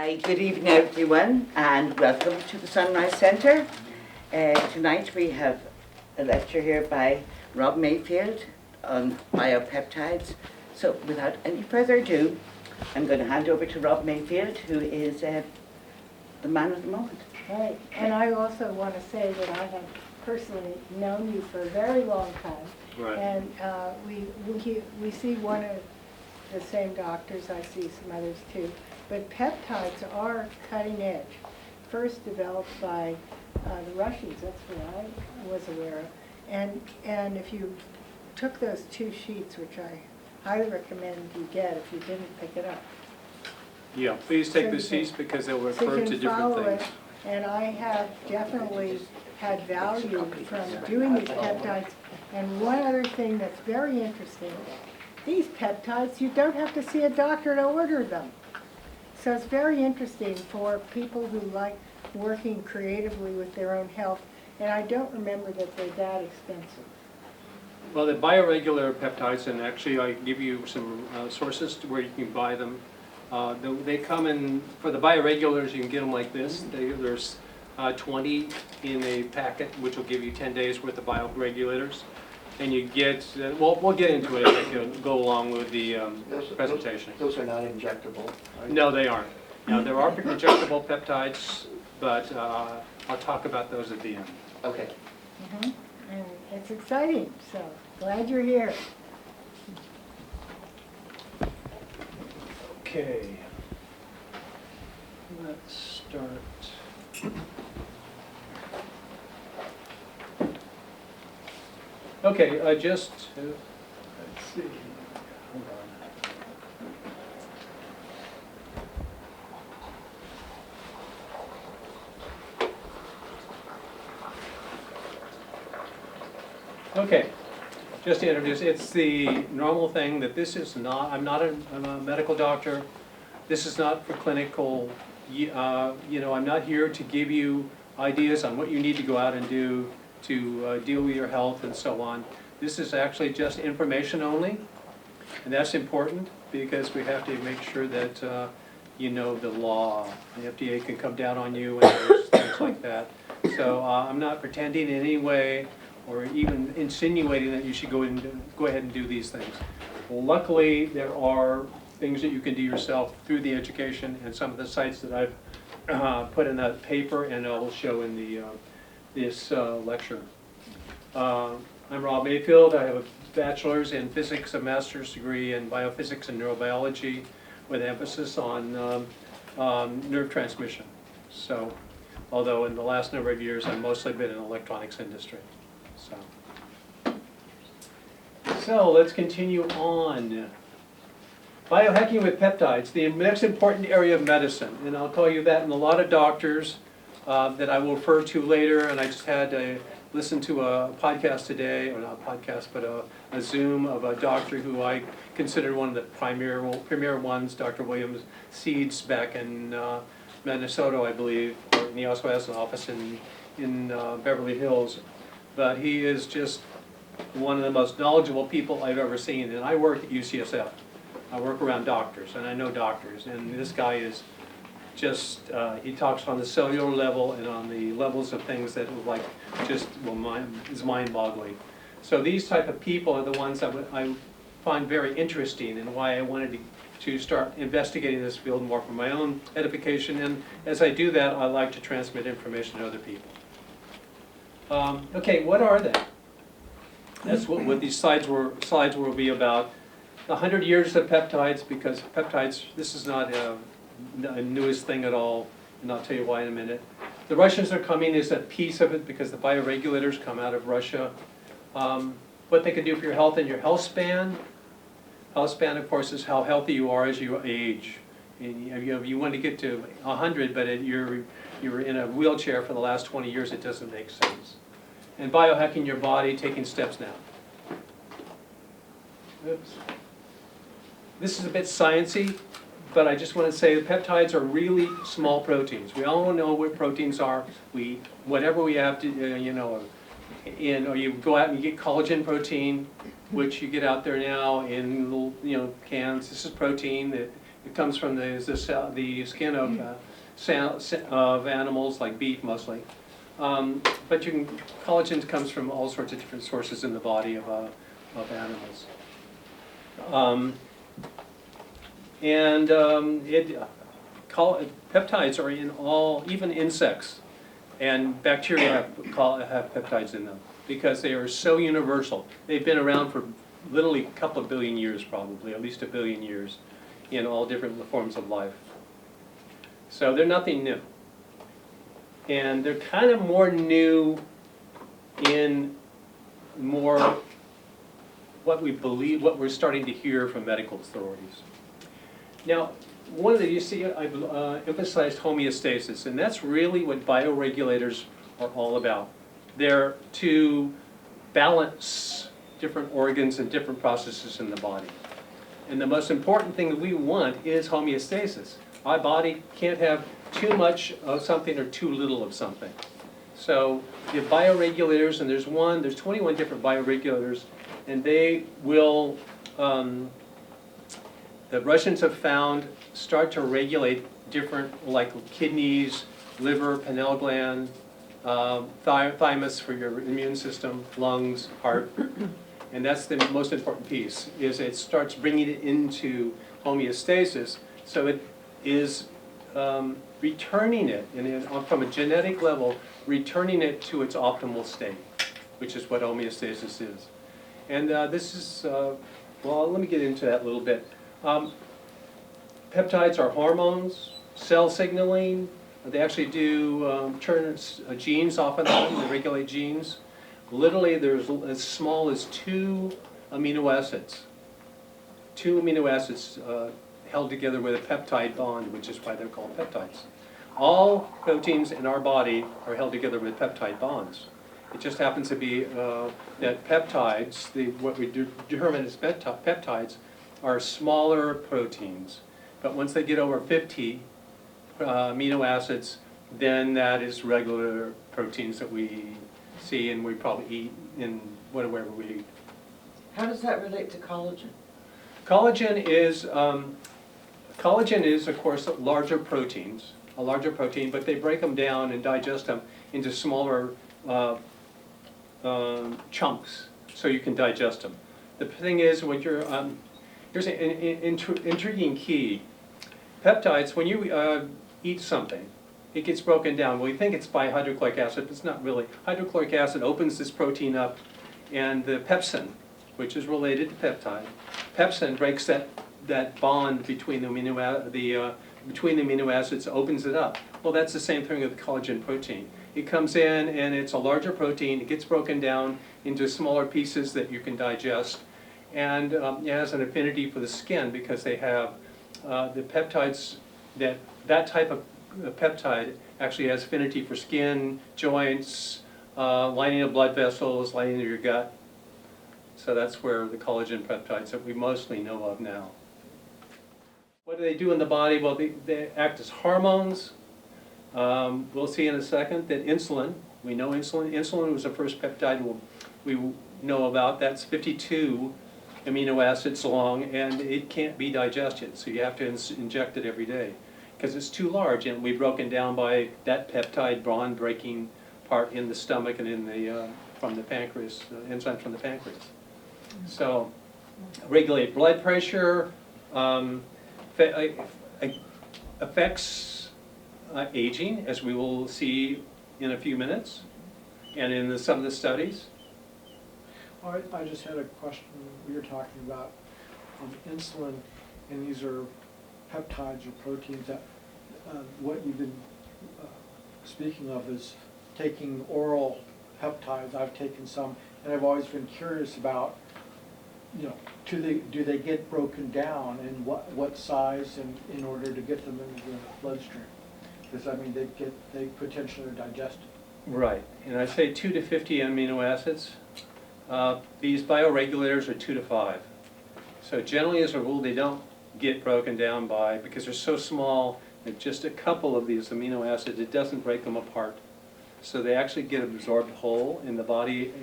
Hi, good evening everyone and welcome to the Sunrise Centre. Tonight we have a lecture here by Rob Mayfield on biopeptides. So without any further ado, I'm going to hand over to Rob Mayfield, who is the man of the moment. Right, and I also want to say that I have personally known you for a very long time. Right. And we see one of the same doctors, I see some others too. But peptides are cutting edge. First developed by the Russians, that's what I was aware of. And if you took those two sheets, which I highly recommend you get if you didn't pick it up. Yeah, please take the seats because they'll refer to different things. And I have definitely had value from doing these peptides. And one other thing that's very interesting, these peptides, you don't have to see a doctor to order them. So it's very interesting for people who like working creatively with their own health. And I don't remember that they're that expensive. Well, the bioregular peptides, and actually I give you some sources to where you can buy them. They come in, for the bioregulars, you can get them like this. There's 20 in a packet, which will give you 10 days worth of bioregulators. And you get, well, we'll get into it as I go along with the presentation. Those are not injectable, right? No, they aren't. Now, there are injectable peptides, but I'll talk about those at the end. Okay. And it's exciting, so glad you're here. Okay, let's start. Okay, let's see, hold on. Okay, just to introduce, it's the normal thing that this is not, I'm a medical doctor. This is not for clinical, I'm not here to give you ideas on what you need to go out and do to deal with your health and so on. This is actually just information only, and that's important because we have to make sure that you know the law. The FDA can come down on you and things like that. So I'm not pretending in any way or even insinuating that you should go ahead and do these things. Luckily, there are things that you can do yourself through the education and some of the sites that I've put in that paper and I will show in the this lecture. I'm Rob Mayfield. I have a bachelor's in physics, a master's degree in biophysics and neurobiology with emphasis on nerve transmission. So, although in the last number of years I've mostly been in the electronics industry. So let's continue on. Biohacking with peptides, the next important area of medicine. And I'll tell you that in a lot of doctors that I will refer to later. And I just had to listen to a podcast today, or not a podcast, but a Zoom of a doctor who I consider one of the premier ones, Dr. William Seeds back in Minnesota, I believe. And he also has an office in Beverly Hills. But he is just one of the most knowledgeable people I've ever seen. And I work at UCSF. I work around doctors, and I know doctors. And this guy is just, he talks on the cellular level and on the levels of things that like just, well, is mind-boggling. So these type of people are the ones that I find very interesting and why I wanted to start investigating this field more for my own edification. And as I do that, I like to transmit information to other people. Okay, what are they? That's what these slides will be about. 100 years of peptides, because peptides, this is not a newest thing at all, and I'll tell you why in a minute. The Russians are coming is a piece of it because the bioregulators come out of Russia. What they can do for your health and your health span. Health span, of course, is how healthy you are as you age. And if you want to get to 100, but you're in a wheelchair for the last 20 years, it doesn't make sense. And biohacking your body, taking steps now. Oops. This is a bit sciencey, but I just want to say the peptides are really small proteins. We all know what proteins are. Whatever we have to, or you go out and you get collagen protein, which you get out there now in little, cans. This is protein that It comes from the skin of animals like beef mostly. But collagen comes from all sorts of different sources in the body of animals. Peptides are in even insects, and bacteria have peptides in them because they are so universal. They've been around for literally a couple of billion years, probably, at least a billion years, in all different forms of life. So they're nothing new. And they're kind of more new in more what we believe, what we're starting to hear from medical authorities. Now, you see, I've emphasized homeostasis, and that's really what bioregulators are all about. They're to balance different organs and different processes in the body. And the most important thing that we want is homeostasis. Our body can't have too much of something or too little of something. So the bioregulators, and there's 21 different bioregulators, and they will, the Russians have found, start to regulate different, like kidneys, liver, pineal gland, thymus for your immune system, lungs, heart. And that's the most important piece, is it starts bringing it into homeostasis, so it is returning it, from a genetic level, returning it to its optimal state, which is what homeostasis is. And this is, well, let me get into that a little bit. Peptides are hormones, cell signaling. They actually do turn genes off and on, they regulate genes. Literally, there's as small as 2 amino acids. 2 amino acids held together with a peptide bond, which is why they're called peptides. All proteins in our body are held together with peptide bonds. It just happens to be that peptides, what we determine as peptides, are smaller proteins. But once they get over 50 amino acids, then that is regular proteins that we see and we probably eat in whatever we eat. How does that relate to collagen? Collagen is, of course, larger proteins, a larger protein, but they break them down and digest them into smaller chunks so you can digest them. The thing is, when here's an intriguing key. Peptides, when you eat something, it gets broken down. Well, you think it's by hydrochloric acid, but it's not really. Hydrochloric acid opens this protein up, and the pepsin, which is related to peptide, pepsin breaks that bond between the amino acids, opens it up. Well, that's the same thing with the collagen protein. It comes in, and it's a larger protein. It gets broken down into smaller pieces that you can digest, and it has an affinity for the skin because they have the peptides, that type of peptide actually has affinity for skin, joints, lining of blood vessels, lining of your gut. So that's where the collagen peptides that we mostly know of now. What do they do in the body? Well, they act as hormones. We'll see in a second that insulin, we know insulin. Insulin was the first peptide we know about. That's 52 amino acids long, and it can't be digested, so you have to inject it every day because it's too large, and we've broken down by that peptide bond breaking part in the stomach and in the from the pancreas, enzymes from the pancreas. So regulate blood pressure, affects aging, as we will see in a few minutes, and in some of the studies. I just had a question. We were talking about insulin, and these are peptides or proteins that what you've been speaking of is taking oral peptides. I've taken some, and I've always been curious about, do they get broken down, and what size, and in order to get them into the bloodstream? Because I mean, they potentially are digested. Right, and I say 2 to 50 amino acids. These bioregulators are 2 to 5. So generally, as a rule, they don't get broken down because they're so small that just a couple of these amino acids, it doesn't break them apart. So they actually get absorbed whole in the body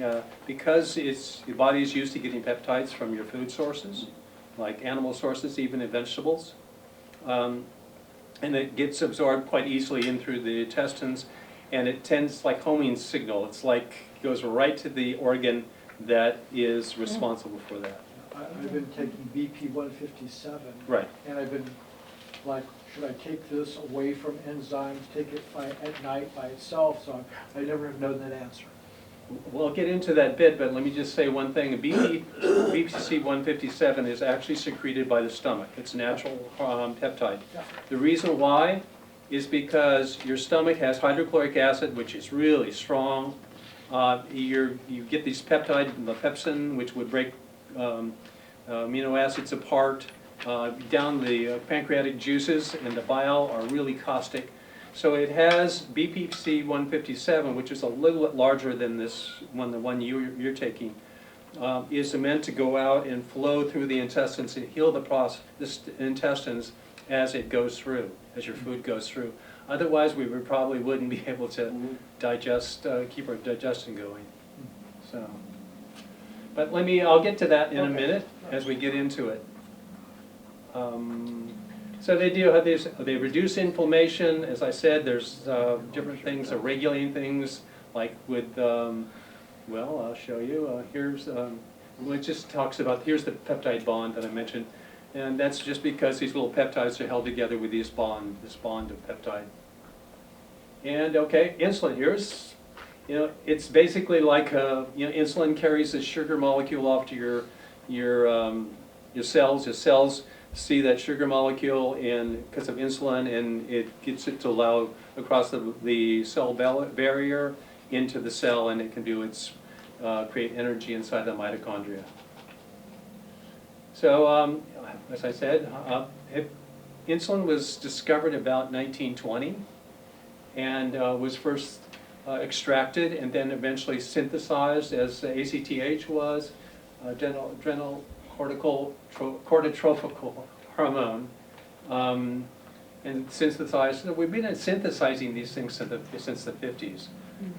because your body is used to getting peptides from your food sources, like animal sources, even in vegetables. and it gets absorbed quite easily in through the intestines, and it tends like homing signal. It's like goes right to the organ that is responsible for that. I've been taking BP 157. Right. And I've been like, should I take this away from enzymes, take it at night by itself? So I never have known that answer. We'll get into that bit, but let me just say one thing. BPC 157 is actually secreted by the stomach. It's a natural peptide. The reason why is because your stomach has hydrochloric acid, which is really strong. You get these peptides, the pepsin, which would break amino acids apart. Down the pancreatic juices and the bile are really caustic. So it has BPC 157, which is a little bit larger than this one, the one you're taking, is meant to go out and flow through the intestines and heal the intestines as it goes through, as your food goes through. Otherwise, we probably wouldn't be able to digest, keep our digestion going. So, but I'll get to that in a minute as we get into it. So they do have these, they reduce inflammation. As I said, there's different things, regulating things, like with, well, I'll show you. Here's, it just talks about, here's the peptide bond that I mentioned. And that's just because these little peptides are held together with this bond of peptide. And okay, insulin, here's, it's basically like, insulin carries the sugar molecule off to your cells. Your cells see that sugar molecule because of insulin, and it gets it to allow across the cell barrier into the cell, and it can do create energy inside the mitochondria. So as I said, insulin was discovered about 1920 and was first extracted and then eventually synthesized as ACTH was, adrenal corticotrophic hormone, and synthesized. We've been synthesizing these things since the 50s,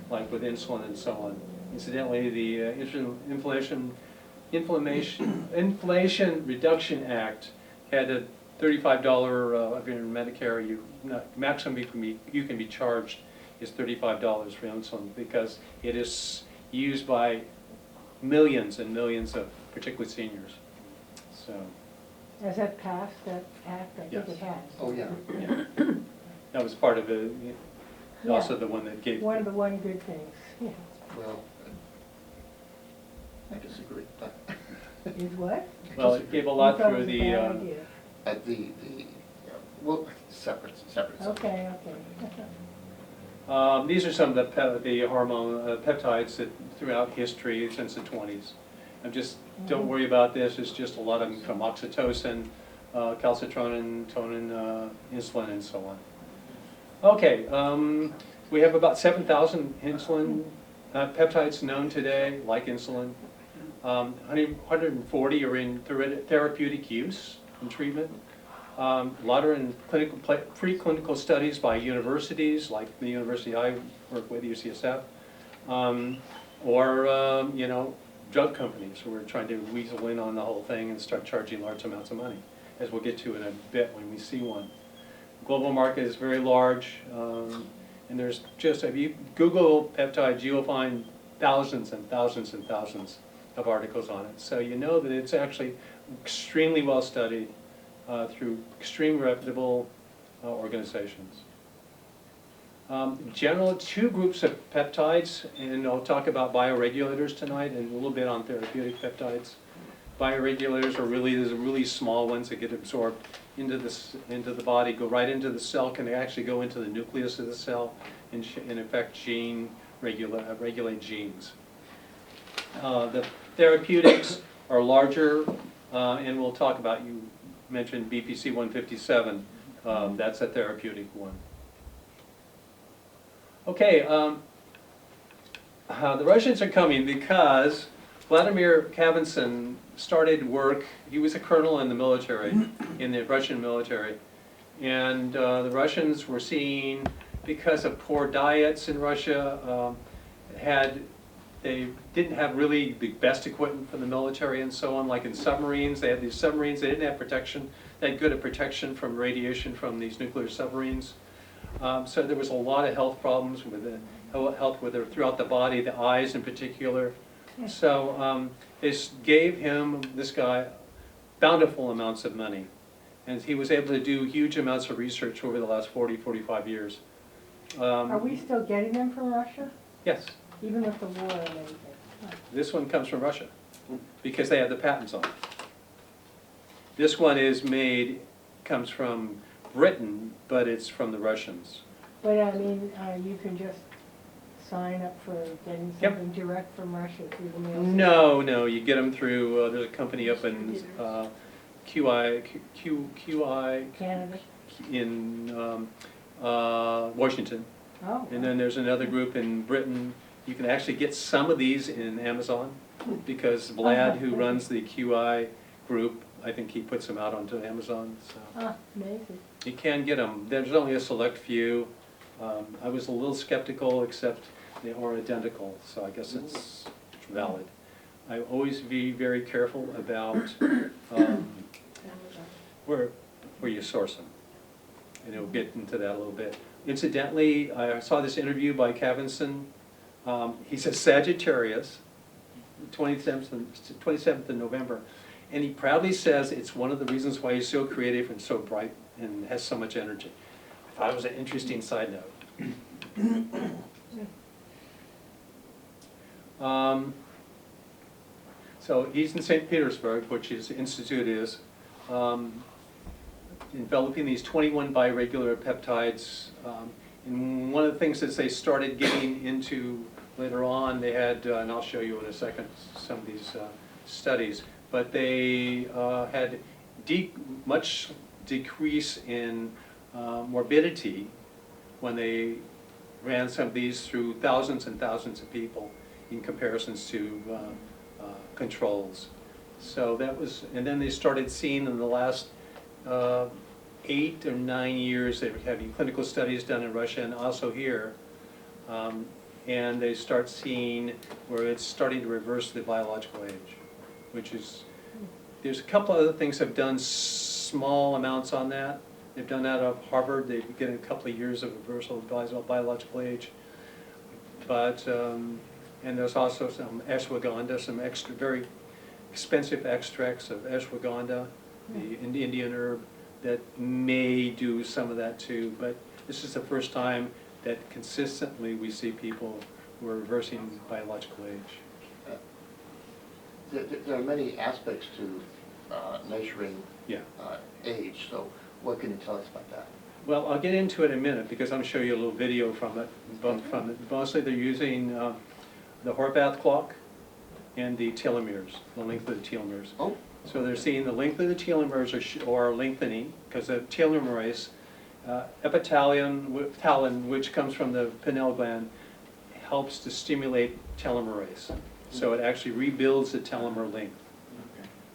like with insulin and so on. Incidentally, the Inflation Reduction Act had a $35 if you're in Medicare. Maximum you can be charged is $35 for insulin because it is used by millions and millions of particularly seniors. So. Has that passed, that act? I Yes. think it has. Oh, yeah. That was part of it, also Yeah. the one that gave. One of the good things, yeah. Well, I disagree. Is what? Well, it gave a lot You thought through it was a the, bad idea. At well, separate. Okay. these are some of the hormone peptides that throughout history since the 20s. Don't worry about this, it's just a lot of them from oxytocin, calcitronin, tonin, insulin, and so on. Okay, we have about 7,000 insulin peptides known today, like insulin. 140 are in therapeutic use and treatment. A lot are in preclinical studies by universities, like the university I work with, UCSF, or drug companies who are trying to weasel in on the whole thing and start charging large amounts of money, as we'll get to in a bit when we see one. The global market is very large, and there's just, if you Google peptides, you will find thousands and thousands and thousands of articles on it. So you know that it's actually extremely well studied through extremely reputable organizations. General, two groups of peptides, and I'll talk about bioregulators tonight and a little bit on therapeutic peptides. Bioregulators are really small ones that get absorbed into the body, go right into the cell, can actually go into the nucleus of the cell and affect regulate genes. The therapeutics are larger, and we'll talk about, you mentioned BPC 157, that's a therapeutic one. Okay, the Russians are coming because Vladimir Kavinson started work. He was a colonel in the military, in the Russian military. And the Russians were seeing, because of poor diets in Russia, they didn't have really the best equipment for the military and so on, like in submarines. They had these submarines, they didn't have protection. that good a protection from radiation from these nuclear submarines. So there was a lot of health problems with the health throughout the body, the eyes in particular. So they gave this guy, bountiful amounts of money. And he was able to do huge amounts of research over the last 40, 45 years. Are we still getting them from Russia, Yes, even with the war and everything? Huh. this one comes from Russia because they have the patents on it. This one comes from Britain, but it's from the Russians. But I mean, you can just sign up for getting Yep. something direct from Russia through the mail? No, you get them through, there's a company up in QI Canada? in Washington. Oh. And then there's another group in Britain. You can actually get some of these in Amazon because Vlad, who runs the QI group, I think he puts them out onto Amazon. So Ah, amazing. you can get them. There's only a select few. I was a little skeptical, except they are identical, so I guess it's valid. I always be very careful about where you source them, and we'll get into that a little bit. Incidentally, I saw this interview by Cavinson. He's a Sagittarius, 27th of November, and he proudly says it's one of the reasons why he's so creative and so bright and has so much energy. I thought it was an interesting side note. So he's in St. Petersburg, which his institute is, developing these 21 biregular peptides. And one of the things that they started getting into later on, they had, and I'll show you in a second, some of these studies, but they had much decrease in morbidity when they ran some of these through thousands and thousands of people in comparisons to controls. So that was, and then they started seeing in the last 8 or 9 years, they were having clinical studies done in Russia and also here, and they start seeing where it's starting to reverse the biological age, which is, there's a couple other things that have done small amounts on that. They've done that out of Harvard. They get a couple of years of reversal of biological age. But, and there's also some ashwagandha, some very expensive extracts of ashwagandha, the Indian herb, that may do some of that too. But this is the first time that consistently we see people who are reversing biological age. There are many aspects to measuring Yeah. age, so what can you tell us about that? Well, I'll get into it in a minute because I'm going to show you a little video from it. Mostly they're using the Horvath clock and the telomeres, the length of the telomeres. Oh. So they're seeing the length of the telomeres are lengthening because the telomerase, epithalin, which comes from the pineal gland, helps to stimulate telomerase. So it actually rebuilds the telomere length,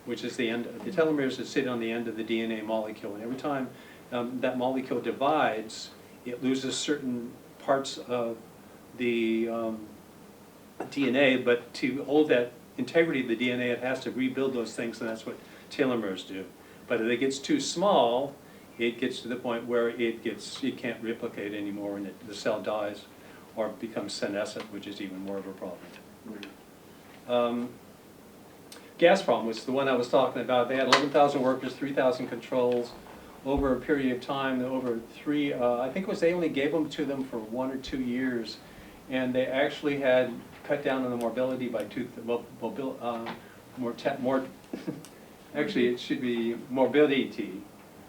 which is the end. The telomeres is sitting on the end of the DNA molecule, and every time that molecule divides, it loses certain parts of the DNA, but to hold that integrity of the DNA, it has to rebuild those things, and that's what telomeres do. But if it gets too small, it gets to the point where it can't replicate anymore, and the cell dies or becomes senescent, which is even more of a problem. Gas problem was the one I was talking about. They had 11,000 workers, 3,000 controls over a period of time, over I think it was they only gave them to them for 1 or 2 years, and they actually had cut down on the morbidity by actually it should be morbidity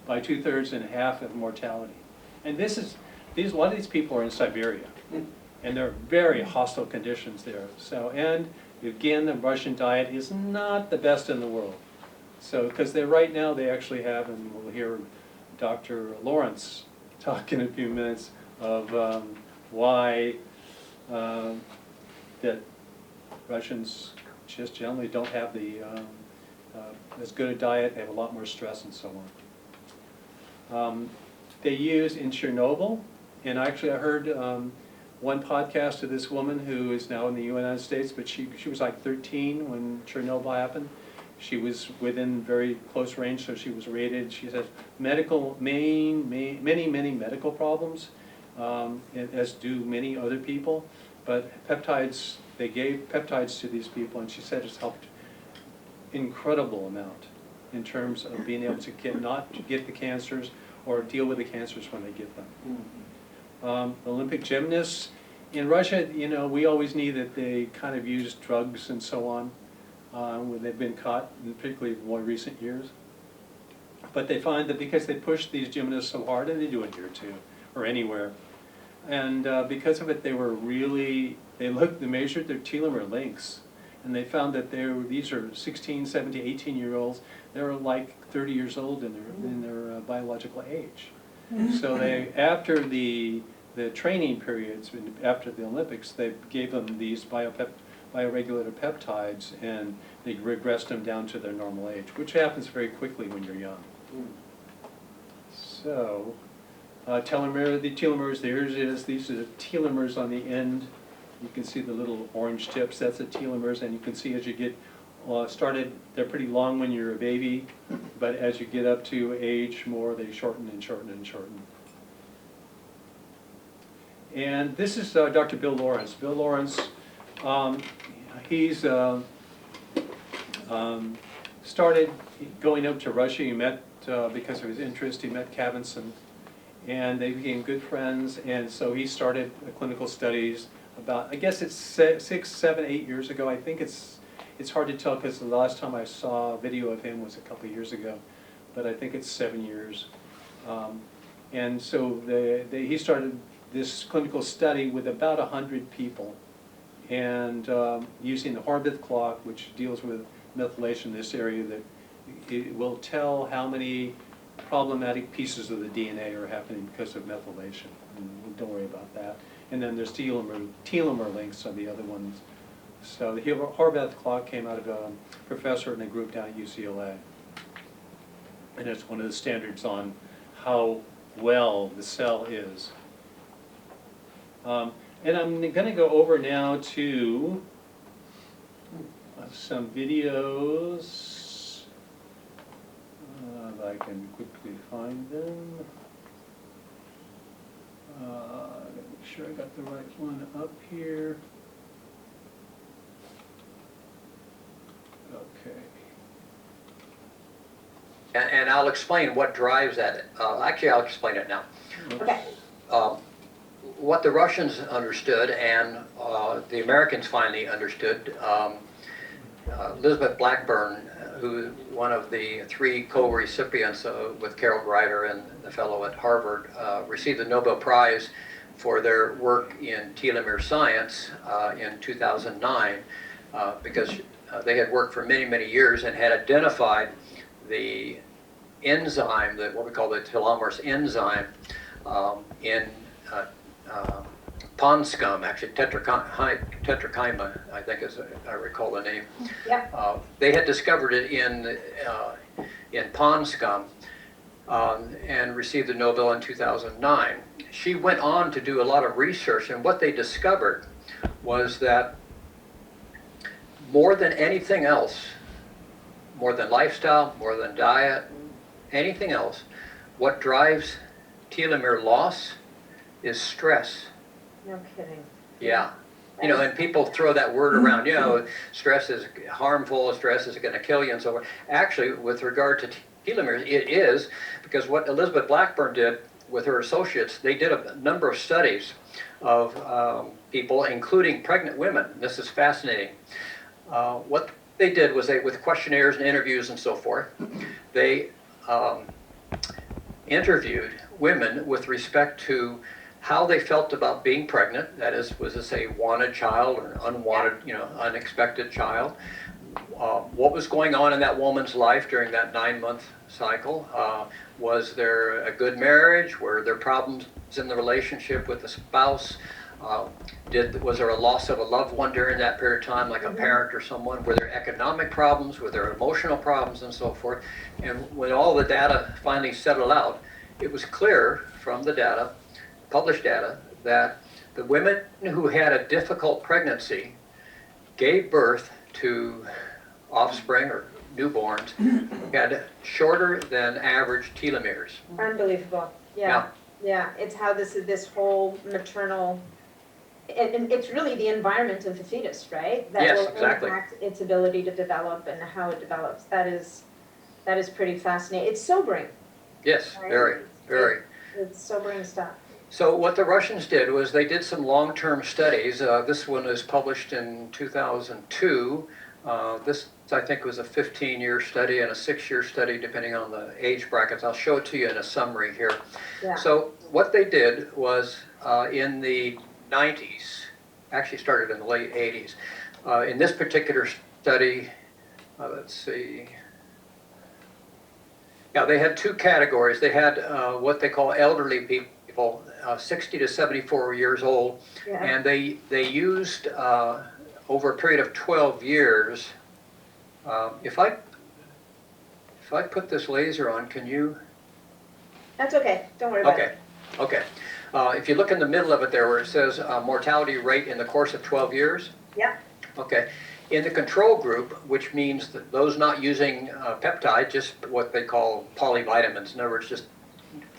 by 2/3 and half of mortality. And a lot of these people are in Siberia, and they're very hostile conditions there. So, and again, the Russian diet is not the best in the world. So, because right now they actually have, and we'll hear Dr. Lawrence talk in a few minutes of why that Russians just generally don't have as good a diet. They have a lot more stress and so on. They use in Chernobyl, and actually I heard one podcast of this woman who is now in the United States, but she was like 13 when Chernobyl happened, She was within very close range, so she was rated. She has many medical problems, as do many other people. But peptides, they gave peptides to these people, and she said it's helped incredible amount in terms of being able to not to get the cancers or deal with the cancers when they get them. Olympic gymnasts in Russia, you know, we always knew that they kind of used drugs and so on when they've been caught, in particularly more recent years. But they find that because they push these gymnasts so hard, and they do it here too, or anywhere, and because of it, they measured their telomere lengths, and they found that these are 16, 17, 18-year-olds. They're like 30 years old in their biological age. So they, after the training periods, after the Olympics, they gave them these bioregulator peptides, and they regressed them down to their normal age, which happens very quickly when you're young. So, the telomeres, these are the telomeres on the end. You can see the little orange tips, that's the telomeres, and you can see as you get started, they're pretty long when you're a baby, but as you get up to age more, they shorten and shorten and shorten. And this is Dr. Bill Lawrence. Bill Lawrence, he's started going up to Russia. He met, because of his interest, he met Kavinson, and they became good friends, and so he started clinical studies about, I guess it's 6, 7, 8 years ago. I think it's hard to tell because the last time I saw a video of him was a couple of years ago, but I think it's 7 years. And so he started this clinical study with about 100 people, and using the Horvath clock, which deals with methylation in this area, that it will tell how many problematic pieces of the DNA are happening because of methylation. And don't worry about that. And then there's telomere lengths on the other ones. So the Horvath clock came out of a professor in a group down at UCLA. And it's one of the standards on how well the cell is. And I'm going to go over now to some videos. If I can quickly find them. Make sure I got the right one up here. Okay. And I'll explain what drives that. Actually, I'll explain it now. Okay. What the Russians understood and the Americans finally understood, Elizabeth Blackburn, who one of the 3 co-recipients with Carol Greider and the fellow at Harvard, received the Nobel Prize for their work in telomere science in 2009 because they had worked for many, many years and had identified the enzyme, what we call the telomerase enzyme, in pond scum, actually tetrachyma, I think is, I recall the name. Yeah. They had discovered it in pond scum and received the Nobel in 2009. She went on to do a lot of research, and what they discovered was that more than anything else, more than lifestyle, more than diet, anything else, what drives telomere loss is stress. No kidding. Yeah. You know, and people throw that word around, you know, stress is harmful, stress is going to kill you and so forth. Actually, with regard to telomeres, it is, because what Elizabeth Blackburn did with her associates, they did a number of studies of people, including pregnant women. This is fascinating. What they did was with questionnaires and interviews and so forth, they interviewed women with respect to how they felt about being pregnant, that is, was this a wanted child or unwanted, you know, unexpected child? What was going on in that woman's life during that 9-month cycle? Was there a good marriage? Were there problems in the relationship with the spouse? Was there a loss of a loved one during that period of time, like a parent or someone? Were there economic problems? Were there emotional problems and so forth? And when all the data finally settled out, it was clear from the data, published data, that the women who had a difficult pregnancy gave birth to offspring or newborns had shorter than average telomeres. Unbelievable, yeah, yeah, it's how this whole maternal, and it's really the environment of the fetus, right? Yes, That will exactly. impact its ability to develop and how it develops. That is pretty fascinating. It's sobering, Yes, right? very, very. It's sobering stuff. So what the Russians did was they did some long-term studies. This one was published in 2002. This, I think, was a 15-year study and a 6-year study, depending on the age brackets. I'll show it to you in a summary here. Yeah. So what they did was in the 90s, actually started in the late 80s. In this particular study, let's see. Yeah, they had two categories. They had what they call elderly people, 60 to 74 years old, Yeah. and they used over a period of 12 years. If I put this laser on, can you? That's okay, don't worry about Okay, it. okay. If you look in the middle of it there where it says mortality rate in the course of 12 years. Yeah. Okay. In the control group, which means that those not using peptide, just what they call polyvitamins, in other words, just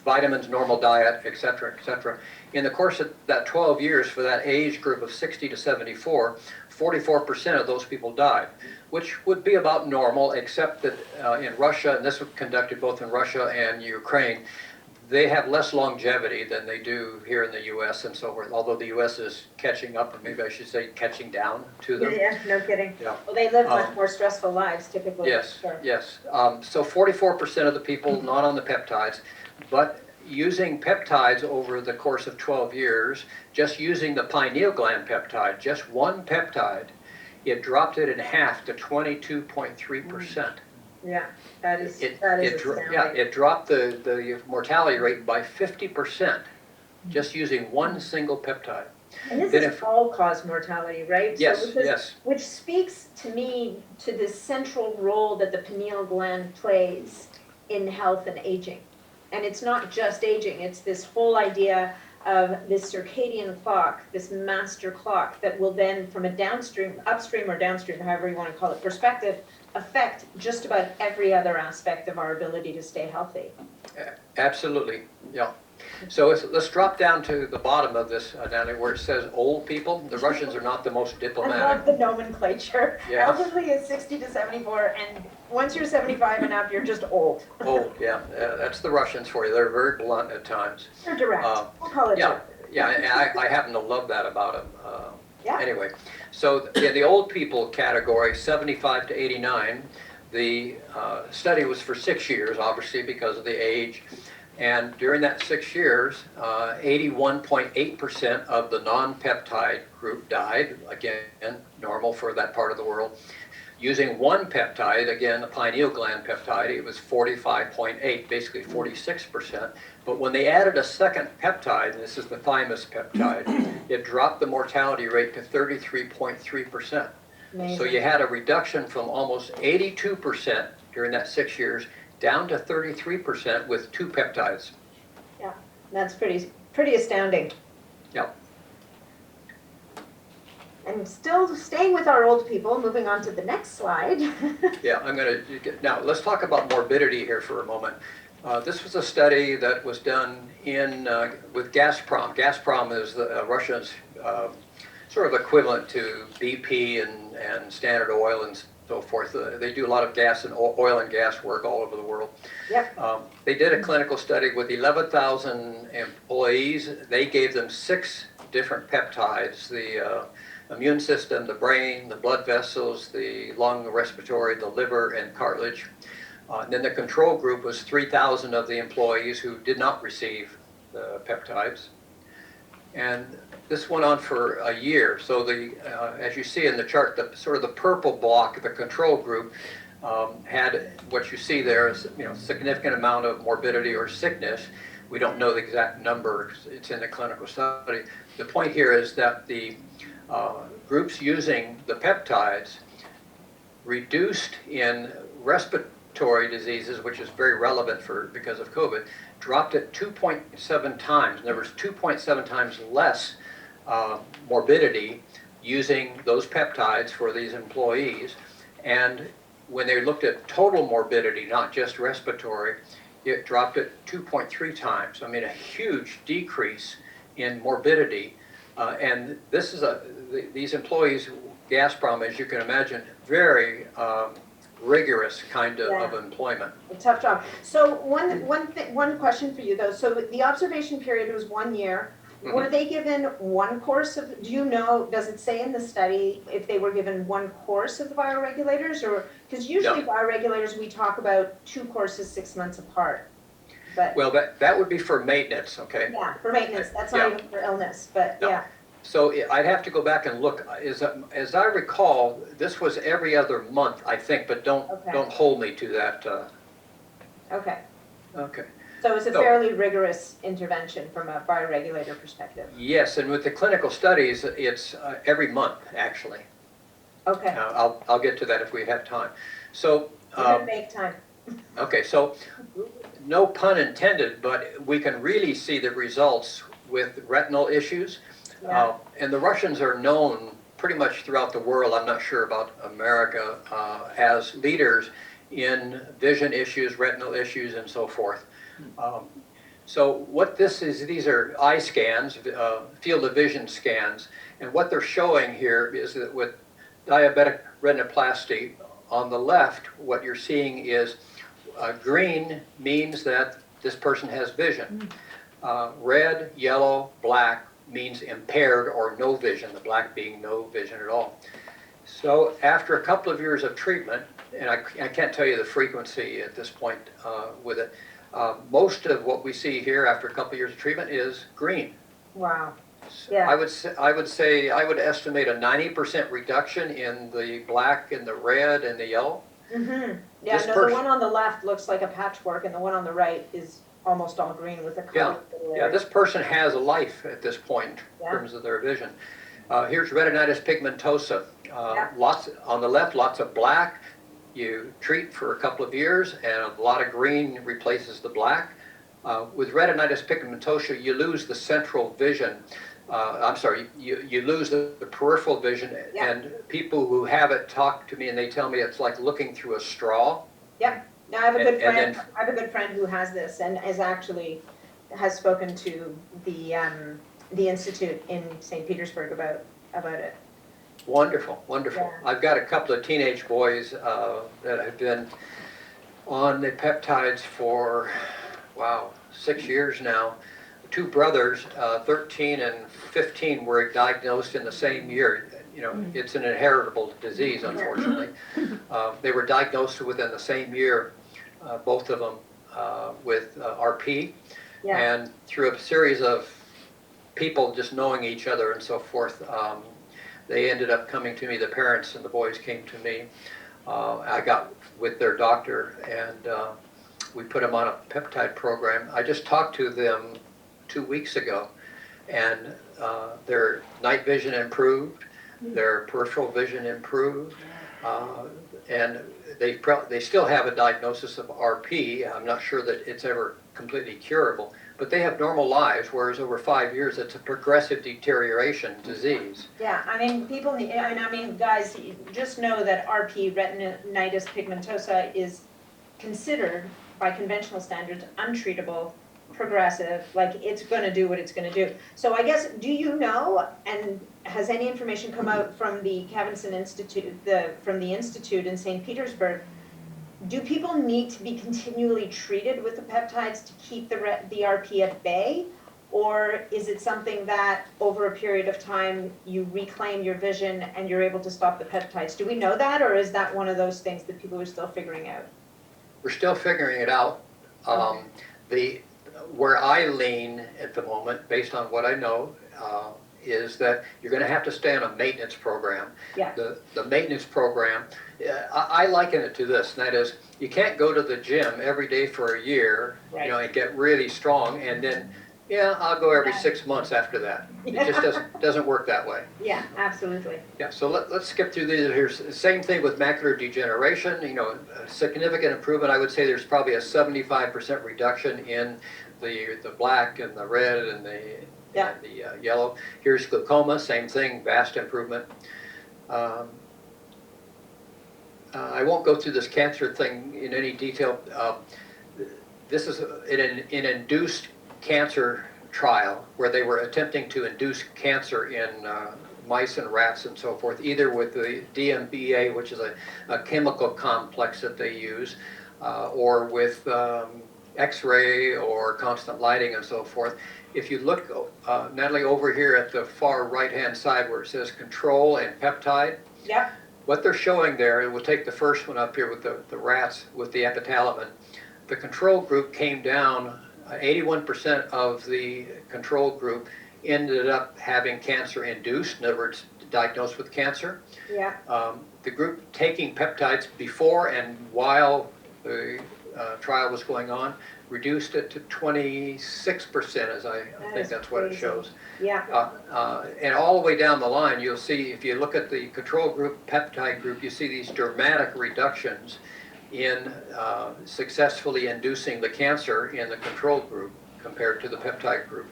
vitamins, normal diet, et cetera, et cetera. In the course of that 12 years for that age group of 60 to 74, 44% of those people died, which would be about normal, except that in Russia, and this was conducted both in Russia and Ukraine, they have less longevity than they do here in the U.S. and so forth, although the U.S. is catching up, or maybe I should say catching down to them. Yeah, no kidding. Yeah. Well, they live much more stressful lives typically. Yes, Sure. yes. So 44% of the people not on the peptides, but using peptides over the course of 12 years, just using the pineal gland peptide, just one peptide, it dropped it in half to 22.3%. Yeah, that is Yeah, astounding. it dropped the mortality rate by 50%, just using one single peptide. And this Then is all-cause mortality, right? Yes, So yes. which speaks to me to this central role that the pineal gland plays in health and aging. And it's not just aging, it's this whole idea of this circadian clock, this master clock that will then, from a upstream or downstream, however you want to call it, perspective, affect just about every other aspect of our ability to stay healthy. Absolutely, yeah. So let's drop down to the bottom of this, Natalie, where it says old people. The Russians are not the most I diplomatic. love the nomenclature. Yeah. Elderly is 60 to 74, and once you're 75 and up, you're just old. Old, yeah. That's the Russians for you. They're very blunt at times. They're direct. We'll call it Yeah, direct. yeah, and I happen to love that about them. Yeah. Anyway, so in the old people category, 75 to 89, the study was for 6 years, obviously, because of the age. And during that 6 years, 81.8% of the non-peptide group died, again, normal for that part of the world. Using one peptide, again, the pineal gland peptide, it was 45.8, basically 46%. But when they added a second peptide, and this is the thymus peptide, it dropped the mortality rate to 33.3%. So Amazing. you had a reduction from almost 82% during that 6 years down to 33% with two peptides. Yeah, that's pretty astounding. Yep. And still staying with our old people, moving on to the next slide. Yeah, now let's talk about morbidity here for a moment. This was a study that was done with Gazprom. Gazprom is Russia's sort of equivalent to BP and Standard Oil and so forth. They do a lot of gas and oil and gas work all over the world. Yep. They did a clinical study with 11,000 employees. They gave them 6 different peptides, the immune system, the brain, the blood vessels, the lung, the respiratory, the liver, and cartilage. And then the control group was 3,000 of the employees who did not receive the peptides. And this went on for a year. So as you see in the chart, the sort of the purple block, the control group, had what you see there is significant amount of morbidity or sickness. We don't know the exact number. It's in the clinical study. The point here is that the groups using the peptides reduced in respiratory diseases, which is very relevant because of COVID, dropped it 2.7 times. There was 2.7 times less morbidity using those peptides for these employees. And when they looked at total morbidity, not just respiratory, it dropped it 2.3 times. I mean, a huge decrease in morbidity. And this is these employees, Gazprom, as you can imagine, very rigorous kind of employment. A tough job. So one question for you though. So the observation period was 1 year. Mm-hmm. Were they given one course of, do you know, does it say in the study if they were given one course of the bioregulators, or, because usually bioregulators, we talk about 2 courses 6 months apart. But Well, that would be for maintenance, okay? yeah, for maintenance, that's not even for illness, but No. yeah. So I'd have to go back and look. As I recall, this was every other month, I think, but don't hold me to that. Okay. Okay. So it's a fairly rigorous intervention from a bioregulator perspective. Yes, and with the clinical studies, it's every month, actually. Okay. I'll get to that if we have time. So. We're gonna make time. Okay, so no pun intended, but we can really see the results with retinal issues. Yeah. And the Russians are known pretty much throughout the world, I'm not sure about America, as leaders in vision issues, retinal issues, and so forth. So what this is, these are eye scans, field of vision scans, and what they're showing here is that with diabetic retinoplasty, on the left, what you're seeing is green means that this person has vision. Red, yellow, black means impaired or no vision, the black being no vision at all. So after a couple of years of treatment, and I can't tell you the frequency at this point with it, most of what we see here after a couple of years of treatment is green. Wow. Yeah. I would estimate a 90% reduction in the black and the red and the yellow. Mm-hmm. Yeah, no, the one on the left looks like a patchwork, and the one on the right is almost all green with the color. Yeah, this person has a life at this point in terms of their vision. Here's retinitis pigmentosa. Lots on the left, lots of black. You treat for a couple of years, and a lot of green replaces the black. With retinitis pigmentosa, you lose the central vision. I'm sorry, you lose the peripheral vision, and people who have it talk to me and they tell me it's like looking through a straw. Yep. Now I have a good friend. I have a good friend who has this and has spoken to the institute in St. Petersburg about it. Wonderful, wonderful. Yeah. I've got a couple of teenage boys that have been on the peptides for, wow, 6 years now. 2 brothers, 13 and 15, were diagnosed in the same year. You know, it's an inheritable disease, unfortunately. They were diagnosed within the same year, both of them, with RP. Yeah. And through a series of people just knowing each other and so forth, they ended up coming to me, the parents and the boys came to me. I got with their doctor and we put them on a peptide program. I just talked to them 2 weeks ago, and their night vision improved, their peripheral vision improved, and they still have a diagnosis of RP. I'm not sure that it's ever completely curable, but they have normal lives, whereas over 5 years it's a progressive deterioration disease. Yeah, I mean, people need, I mean, guys, just know that RP, retinitis pigmentosa, is considered by conventional standards untreatable, progressive, like it's going to do what it's going to do. So I guess, do you know, and has any information come out from the Kavinson Institute, from the Institute in St. Petersburg, do people need to be continually treated with the peptides to keep the RP at bay? Or is it something that over a period of time you reclaim your vision and you're able to stop the peptides? Do we know that, or is that one of those things that people are still figuring out? We're still figuring it out. Where I lean at the moment, based on what I know, is that you're going to have to stay on a maintenance program. Yeah. The maintenance program, I liken it to this, and that is, you can't go to the gym every day for a year, Right. you know, and get really strong, and then, yeah, I'll go every 6 months after that. It just doesn't work that way. Yeah, absolutely. Yeah, so let's skip through these. Here's same thing with macular degeneration. You know, a significant improvement. I would say there's probably a 75% reduction in the black and the red and the yellow. Here's glaucoma, same thing, vast improvement. I won't go through this cancer thing in any detail. This is an induced cancer trial where they were attempting to induce cancer in mice and rats and so forth, either with the DMBA, which is a chemical complex that they use, or with X-ray or constant lighting and so forth. If you look, Natalie, over here at the far right-hand side where it says control and peptide, Yep. what they're showing there, we'll take the first one up here with the rats with the epitalamin. The control group came down, 81% of the control group ended up having cancer induced, in other words, diagnosed with cancer. Yeah. The group taking peptides before and while the trial was going on reduced it to 26%, as I think that's what it shows. Yeah. And all the way down the line, you'll see, if you look at the control group, peptide group, you see these dramatic reductions in successfully inducing the cancer in the control group compared to the peptide group.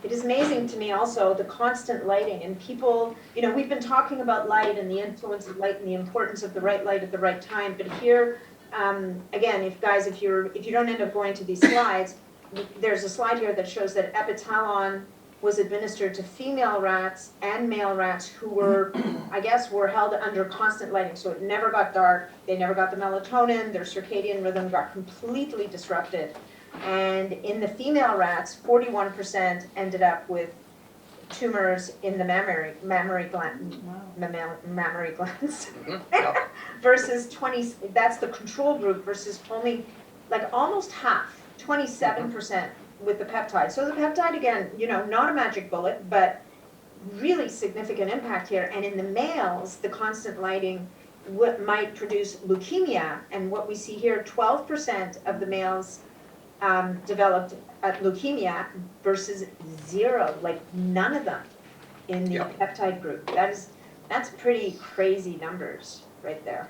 It is amazing to me also the constant lighting, and people, you know, we've been talking about light and the influence of light and the importance of the right light at the right time, but here, again, if you don't end up going to these slides, there's a slide here that shows that epitalon was administered to female rats and male rats who were, I guess, were held under constant lighting. So it never got dark, they never got the melatonin, their circadian rhythm got completely disrupted. And in the female rats, 41% ended up with tumors in the mammary glands, Yeah. versus 20, that's the control group, versus only, like almost half, 27% with the peptide. So the peptide, again, you know, not a magic bullet, but really significant impact here. And in the males, the constant lighting might produce leukemia. And what we see here, 12% of the males developed leukemia versus 0, like none of them in the peptide group. That's pretty crazy numbers right there.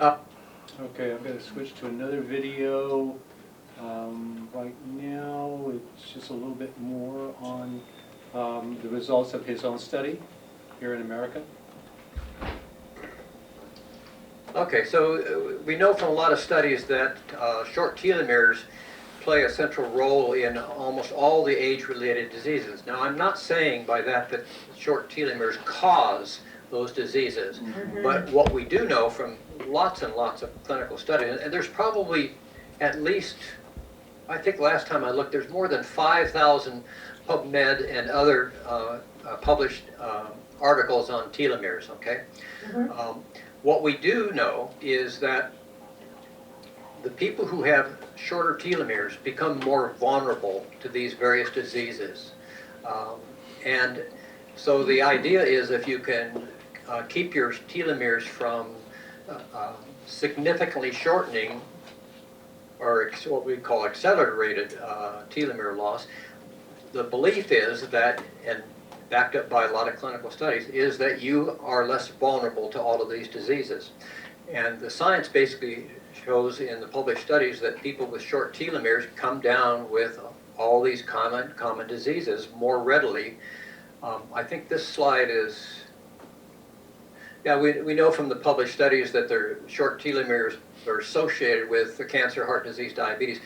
Okay, I'm going to switch to another video. Right now, it's just a little bit more on the results of his own study here in America. Okay, so we know from a lot of studies that short telomeres play a central role in almost all the age-related diseases. Now, I'm not saying by that short telomeres cause those diseases, but what we do know from lots and lots of clinical studies, and there's probably at least, I think last time I looked, there's more than 5,000 PubMed and other published articles on telomeres, okay? What we do know is that the people who have shorter telomeres become more vulnerable to these various diseases. And so the idea is if you can keep your telomeres from significantly shortening, or what we call accelerated telomere loss, the belief is that, and backed up by a lot of clinical studies, is that you are less vulnerable to all of these diseases. And the science basically shows in the published studies that people with short telomeres come down with all these common diseases more readily. I think this slide is, yeah, we know from the published studies that their short telomeres are associated with the cancer, heart disease, diabetes.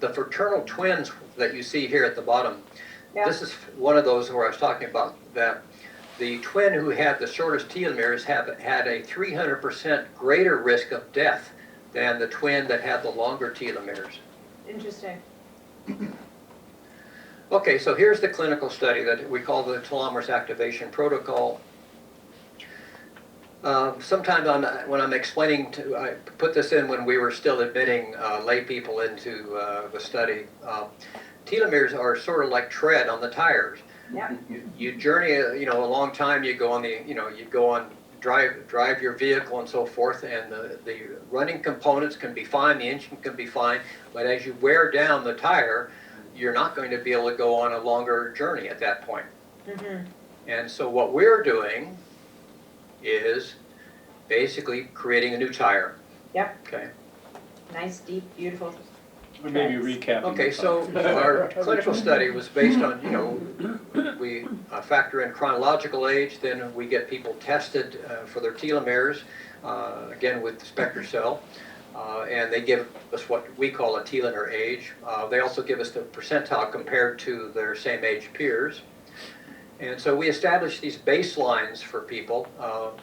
The fraternal twins that you see here at the bottom, this is one of those where I was talking about, that the twin who had the shortest telomeres had a 300% greater risk of death than the twin that had the longer telomeres. Interesting. Okay, so here's the clinical study that we call the telomerase activation protocol. Sometimes when I'm explaining I put this in when we were still admitting lay people into the study. Telomeres are sort of like tread on the tires. Yep. You journey, a long time. You go on drive your vehicle and so forth, and the running components can be fine, the engine can be fine, but as you wear down the tire, you're not going to be able to go on a longer journey at that point. And so what we're doing is basically creating a new tire. Yep. Okay. Nice, deep, beautiful. Or maybe recapping. Okay, the so thought. our clinical study was based on, you know, we factor in chronological age, then we get people tested for their telomeres, again with the Spectre cell, and they give us what we call a telomere age. They also give us the percentile compared to their same age peers. And so we established these baselines for people.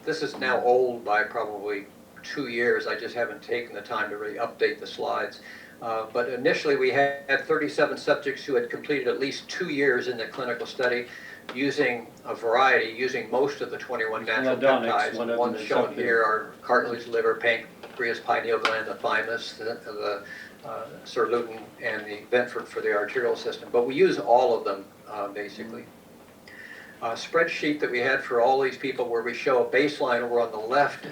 This is now old by probably 2 years. I just haven't taken the time to really update the slides. But initially we had 37 subjects who had completed at least 2 years in the clinical study using a variety, using most of the 21 natural Ladonics, peptides. one The of ones them is shown up there. here are cartilage, liver, pancreas, pineal gland, the thymus, the sirloin, and the ventral for the arterial system. But we use all of them, basically. Spreadsheet that we had for all these people where we show a baseline over on the left.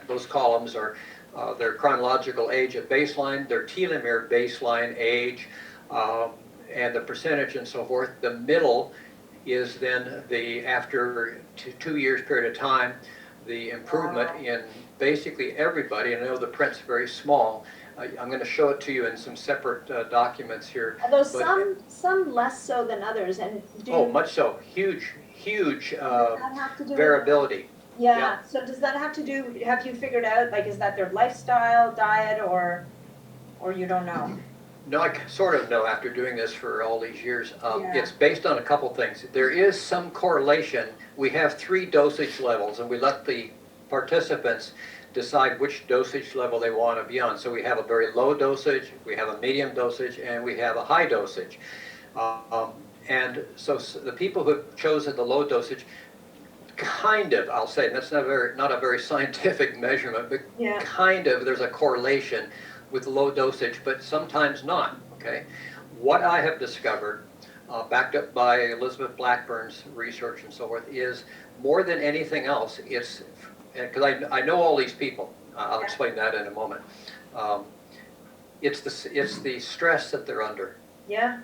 Those columns are their chronological age at baseline, their telomere baseline age, and the percentage and so forth. The middle is then after 2 years period of time, the improvement in basically everybody. And I know the print's very small. I'm going to show it to you in some separate documents here. Although But some less so than others, and much so. Huge does that have to do with- variability. Yeah, Yeah. so does that have to do, have you figured out, like, is that their lifestyle, diet, or you don't know? No, I sort of know after doing this for all these years. Yeah. It's based on a couple things. There is some correlation. We have 3 dosage levels, and we let the participants decide which dosage level they want to be on. So we have a very low dosage, we have a medium dosage, and we have a high dosage. And so the people who have chosen the low dosage, kind of, I'll say, that's not a very scientific measurement, but Yeah. kind of there's a correlation with low dosage, but sometimes not, okay? What I have discovered, backed up by Elizabeth Blackburn's research and so forth, is more than anything else, it's, because I know all these people, I'll explain that in a moment. It's the stress that they're under. Yeah,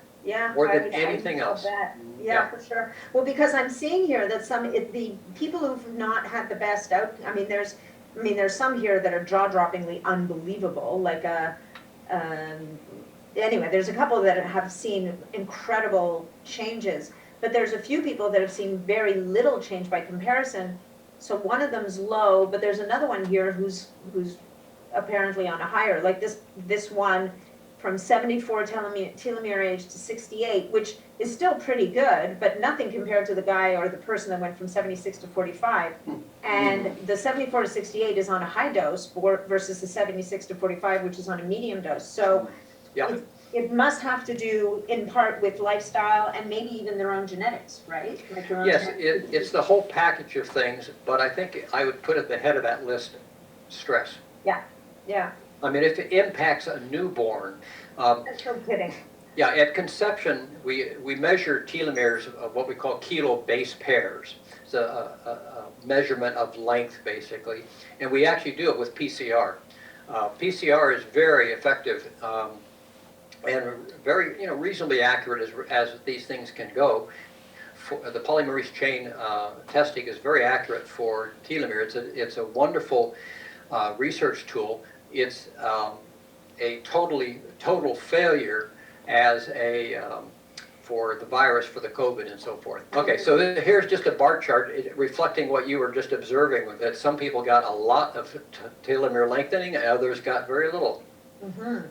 More I than would- anything I would else. bet. Yeah. Yeah, for sure. Well, because I'm seeing here that the people who've not had the best there's some here that are jaw-droppingly unbelievable, like anyway, there's a couple that have seen incredible changes, but there's a few people that have seen very little change by comparison. So one of them's low, but there's another one here who's apparently on a higher, like this one from 74 telomere age to 68, which is still pretty good, but nothing compared to the guy or the person that went from 76 to 45. And the 74 to 68 is on a high dose versus the 76 to 45, which is on a medium dose. So Yeah. it must have to do in part with lifestyle and maybe even their own genetics, right? Like their own Yes, genetics. it's the whole package of things, but I think I would put at the head of that list stress. Yeah, I mean, if it impacts a newborn, that's no kidding. yeah, at conception, we measure telomeres of what we call kilo base pairs. It's a measurement of length, basically, and we actually do it with PCR. PCR is very effective and very, reasonably accurate as these things can go. The polymerase chain testing is very accurate for telomere. It's a wonderful research tool. It's a total failure as for the virus, for the COVID and so forth. Okay, so here's just a bar chart reflecting what you were just observing, that some people got a lot of telomere lengthening and others got very little. Mm-hmm.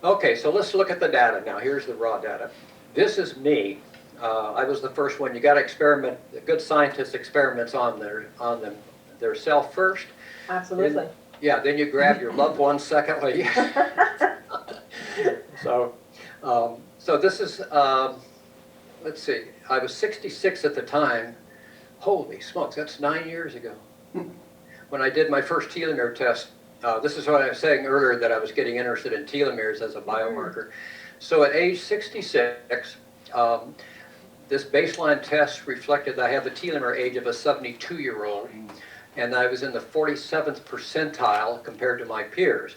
Okay, so let's look at the data now. Here's the raw data. This is me. I was the first one. You got to experiment. Good scientists experiments on their self first. Absolutely. Yeah, then you grab your loved one secondly. So this is, let's see, I was 66 at the time. Holy smokes, that's 9 years ago. When I did my first telomere test, this is what I was saying earlier, that I was getting interested in telomeres as a biomarker. So at age 66, this baseline test reflected that I have the telomere age of a 72-year-old. And I was in the 47th percentile compared to my peers.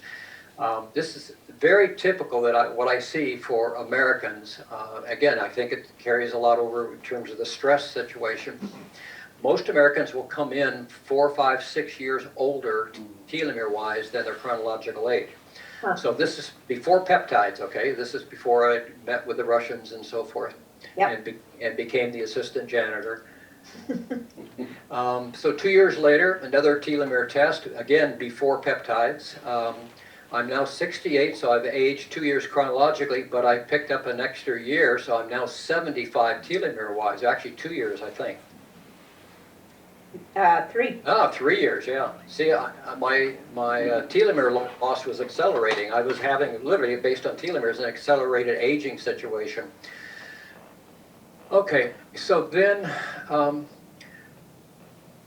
This is very typical what I see for Americans. Again, I think it carries a lot over in terms of the stress situation. Most Americans will come in 4, 5, 6 years older telomere-wise than their chronological age. Huh. So this is before peptides, okay? This is before I met with the Russians and so forth. Yep. And became the assistant janitor. So 2 years later, another telomere test, again before peptides. I'm now 68, so I've aged 2 years chronologically, but I picked up an extra year, so I'm now 75 telomere-wise. Actually, 2 years, I think. 3. Ah, 3 years, yeah. See, my telomere loss was accelerating. I was having, literally based on telomeres, an accelerated aging situation. Okay, so then,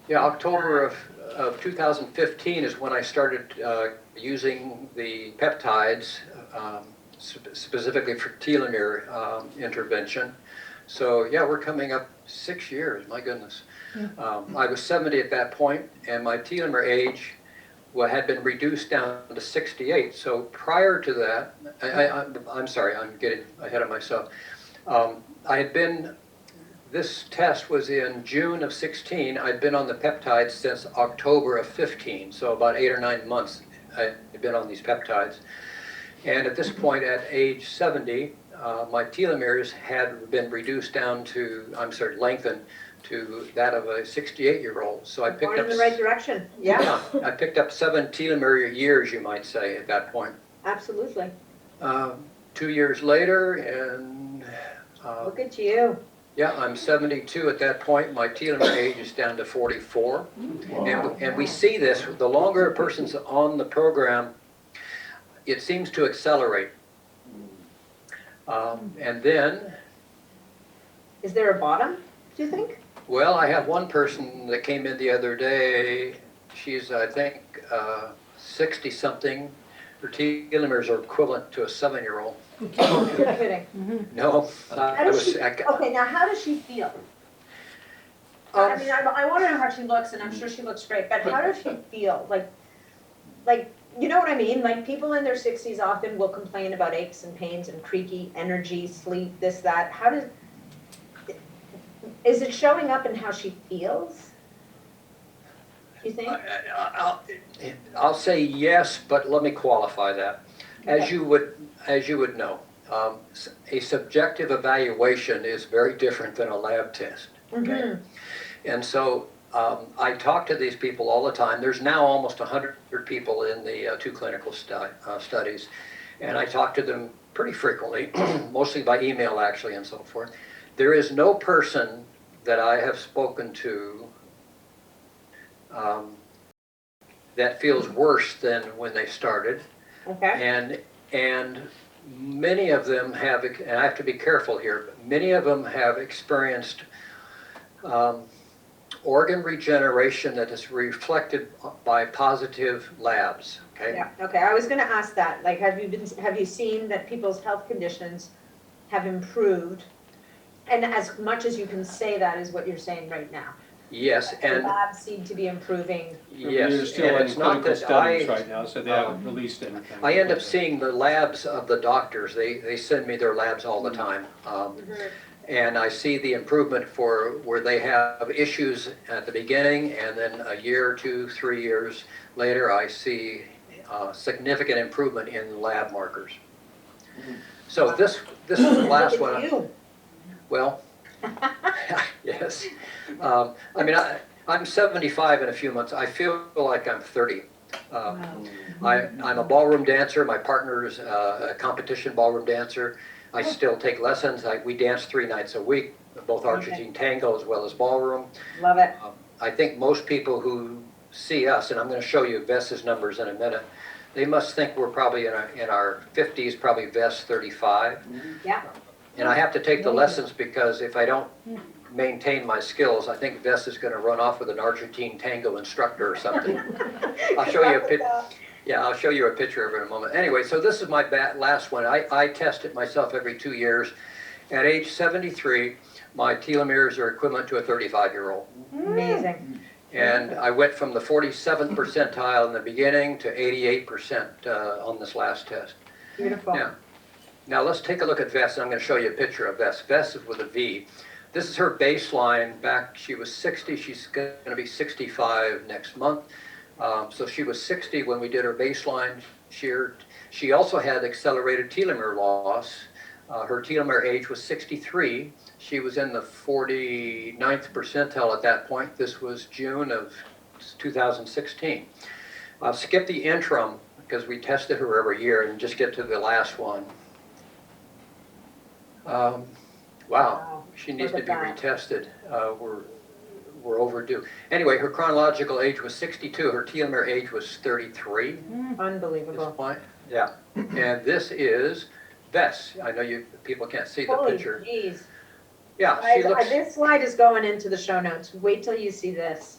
yeah, October of 2015 is when I started using the peptides, specifically for telomere intervention. So yeah, we're coming up 6 years, my goodness. I was 70 at that point, and my telomere age had been reduced down to 68. So prior to that, I'm sorry, I'm getting ahead of myself. I had been, this test was in June of 16. I'd been on the peptides since October of 15, so about 8 or 9 months I had been on these peptides. And at this point, at age 70, my telomeres had been reduced down to, lengthened to that of a 68-year-old. So I picked Going up in the right direction. Yeah, I picked up 7 telomere years, you might say, at that point. absolutely. 2 years later, and Look at you. yeah, I'm 72 at that point. My telomere age is down to 44. And we see this, the longer a person's on the program, it seems to accelerate. And then, Is there a bottom, do you think? well, I have one person that came in the other day. She's, I think, 60-something. Her telomeres are equivalent to a 7-year-old. You're kidding. No, How does she, okay, now how does she feel? I mean, I want to know how she looks, and I'm sure she looks great, but how does she feel? Like, you know what I mean? Like, people in their 60s often will complain about aches and pains and creaky energy, sleep, this, that. How does, is it showing up in how she feels? Do you think? I'll say yes, but let me qualify that. As Okay. you would know, a subjective evaluation is very different than a lab test. Okay? And so I talk to these people all the time. There's now almost 100 people in the 2 clinical studies, and I talk to them pretty frequently, mostly by email actually and so forth. There is no person that I have spoken to that feels worse than when they started. Okay. And many of them have, and I have to be careful here, but many of them have experienced organ regeneration that is reflected by positive labs, okay? Yeah, okay, I was gonna ask that, like, have you seen that people's health conditions have improved? And as much as you can say that is what you're saying right now. Yes, The and labs seem to be improving. yes, They're still and in it's not clinical that studies right now, so they haven't released anything. I end up seeing the labs of the doctors. They send me their labs all the time. And I see the improvement for where they have issues at the beginning, and then a year, 2, 3 years later, I see significant improvement in lab markers. So this is the last Look one. at you. Well, yes. I mean, I'm 75 in a few months. I feel like I'm 30. I'm a ballroom dancer. My partner is a competition ballroom dancer. I still take lessons. We dance 3 nights a week, both Argentine tango as well as ballroom. Love it. I think most people who see us, and I'm going to show you Vess's numbers in a minute, they must think we're probably in our 50s, probably Vess 35. Yeah. And I have to take the lessons because if I don't maintain my skills, I think Vess is going to run off with an Argentine tango instructor or something. I'll show you a picture. Yeah, I'll show you a picture of it in a moment. Anyway, so this is my last one. I test it myself every 2 years. At age 73, my telomeres are equivalent to a 35-year-old. Amazing. And I went from the 47th percentile in the beginning to 88% on this last test. Beautiful. Now let's take a look at Vess, and I'm going to show you a picture of Vess. Vess is with a V. This is her baseline back, she was 60, she's going to be 65 next month. So she was 60 when we did her baseline. She also had accelerated telomere loss. Her telomere age was 63. She was in the 49th percentile at that point. This was June of 2016. I'll skip the interim because we tested her every year and just get to the last one. Wow, she needs to Look be at that. retested. We're overdue. Anyway, her chronological age was 62. Her telomere age was 33 at this Unbelievable. point. Yeah, and this is Bess. I know you people can't see the Holy picture. jeez. Yeah, she looks. This slide is going into the show notes. Wait till you see this.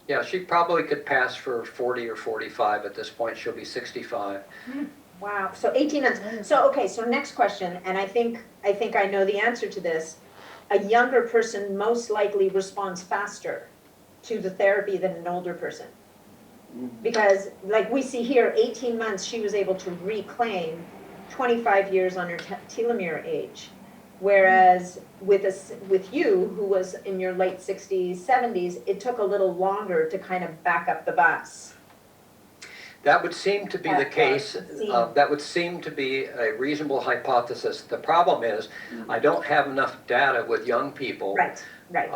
Yeah, she probably could pass for 40 or 45 at this point. She'll be 65. Wow, so 18 months. So, okay, so next question, and I think I know the answer to this. A younger person most likely responds faster to the therapy than an older person. Because like we see here, 18 months, she was able to reclaim 25 years on her telomere age. Whereas with you, who was in your late 60s, 70s, it took a little longer to kind of back up the bus. That would seem to be the case. That would seem to be a reasonable hypothesis. The problem is, I don't have enough data with young people. Right, right.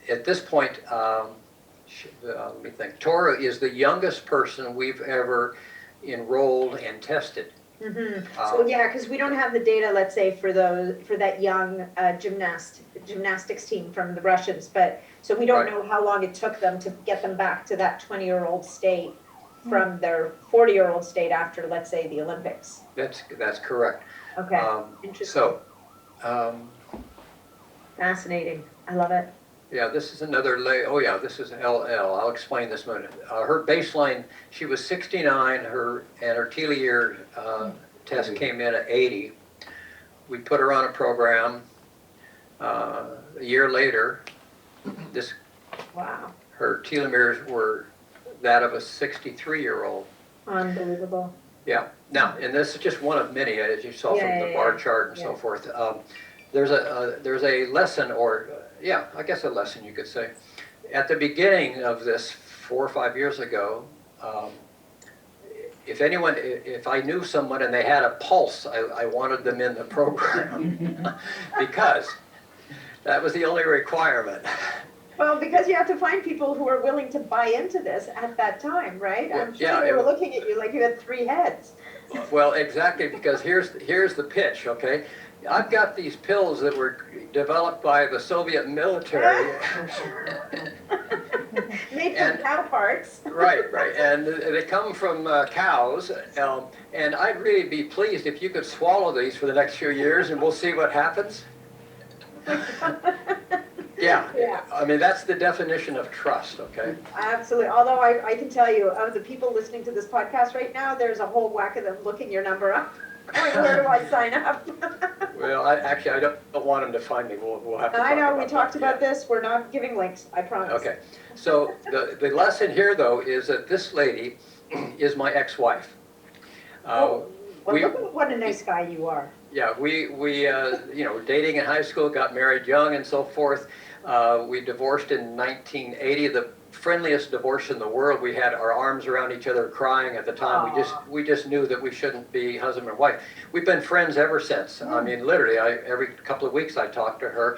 At this point, let me think. Tora is the youngest person we've ever enrolled and tested. So yeah, because we don't have the data, let's say, for that young gymnastics team from the Russians, but so we don't Right. know how long it took them to get them back to that 20-year-old state from their 40-year-old state after, let's say, the Olympics. That's correct. Okay, interesting. So, Fascinating. I love it. yeah, this is another oh yeah, this is LL. I'll explain this in a minute. Her baseline, she was 69, and her telomere test came in at 80. We put her on a program. A year later, Wow. her telomeres were that of a 63-year-old. Unbelievable. Yeah. Now, and this is just one of many, as you saw from the bar chart and so forth. There's a lesson, or I guess a lesson you could say. At the beginning of this 4 or 5 years ago, if I knew someone and they had a pulse, I wanted them in the program because that was the only requirement. Well, because you have to find people who are willing to buy into this at that time, right? I'm sure they were looking at you like you had 3 heads. Well, exactly, because here's the pitch, okay? I've got these pills that were developed by the Soviet military. Made from cow parts. Right, and they come from cows, and I'd really be pleased if you could swallow these for the next few years, and we'll see what happens. Yeah, I mean, that's the definition of trust, okay? Absolutely. Although I can tell you, of the people listening to this podcast right now, there's a whole whack of them looking your number up. Where do I sign up? Well, I don't want them to find me. We'll have to talk I know, about we talked that. about this. We're not giving links, I promise. Okay, so the lesson here, though, is that this lady is my ex-wife. Well, look at what a nice guy you are. Yeah, we were dating in high school, got married young and so forth. We divorced in 1980, the friendliest divorce in the world. We had our arms around each other crying at the time. We just knew that we shouldn't be husband and wife. We've been friends ever since. I mean, literally, every couple of weeks I talk to her.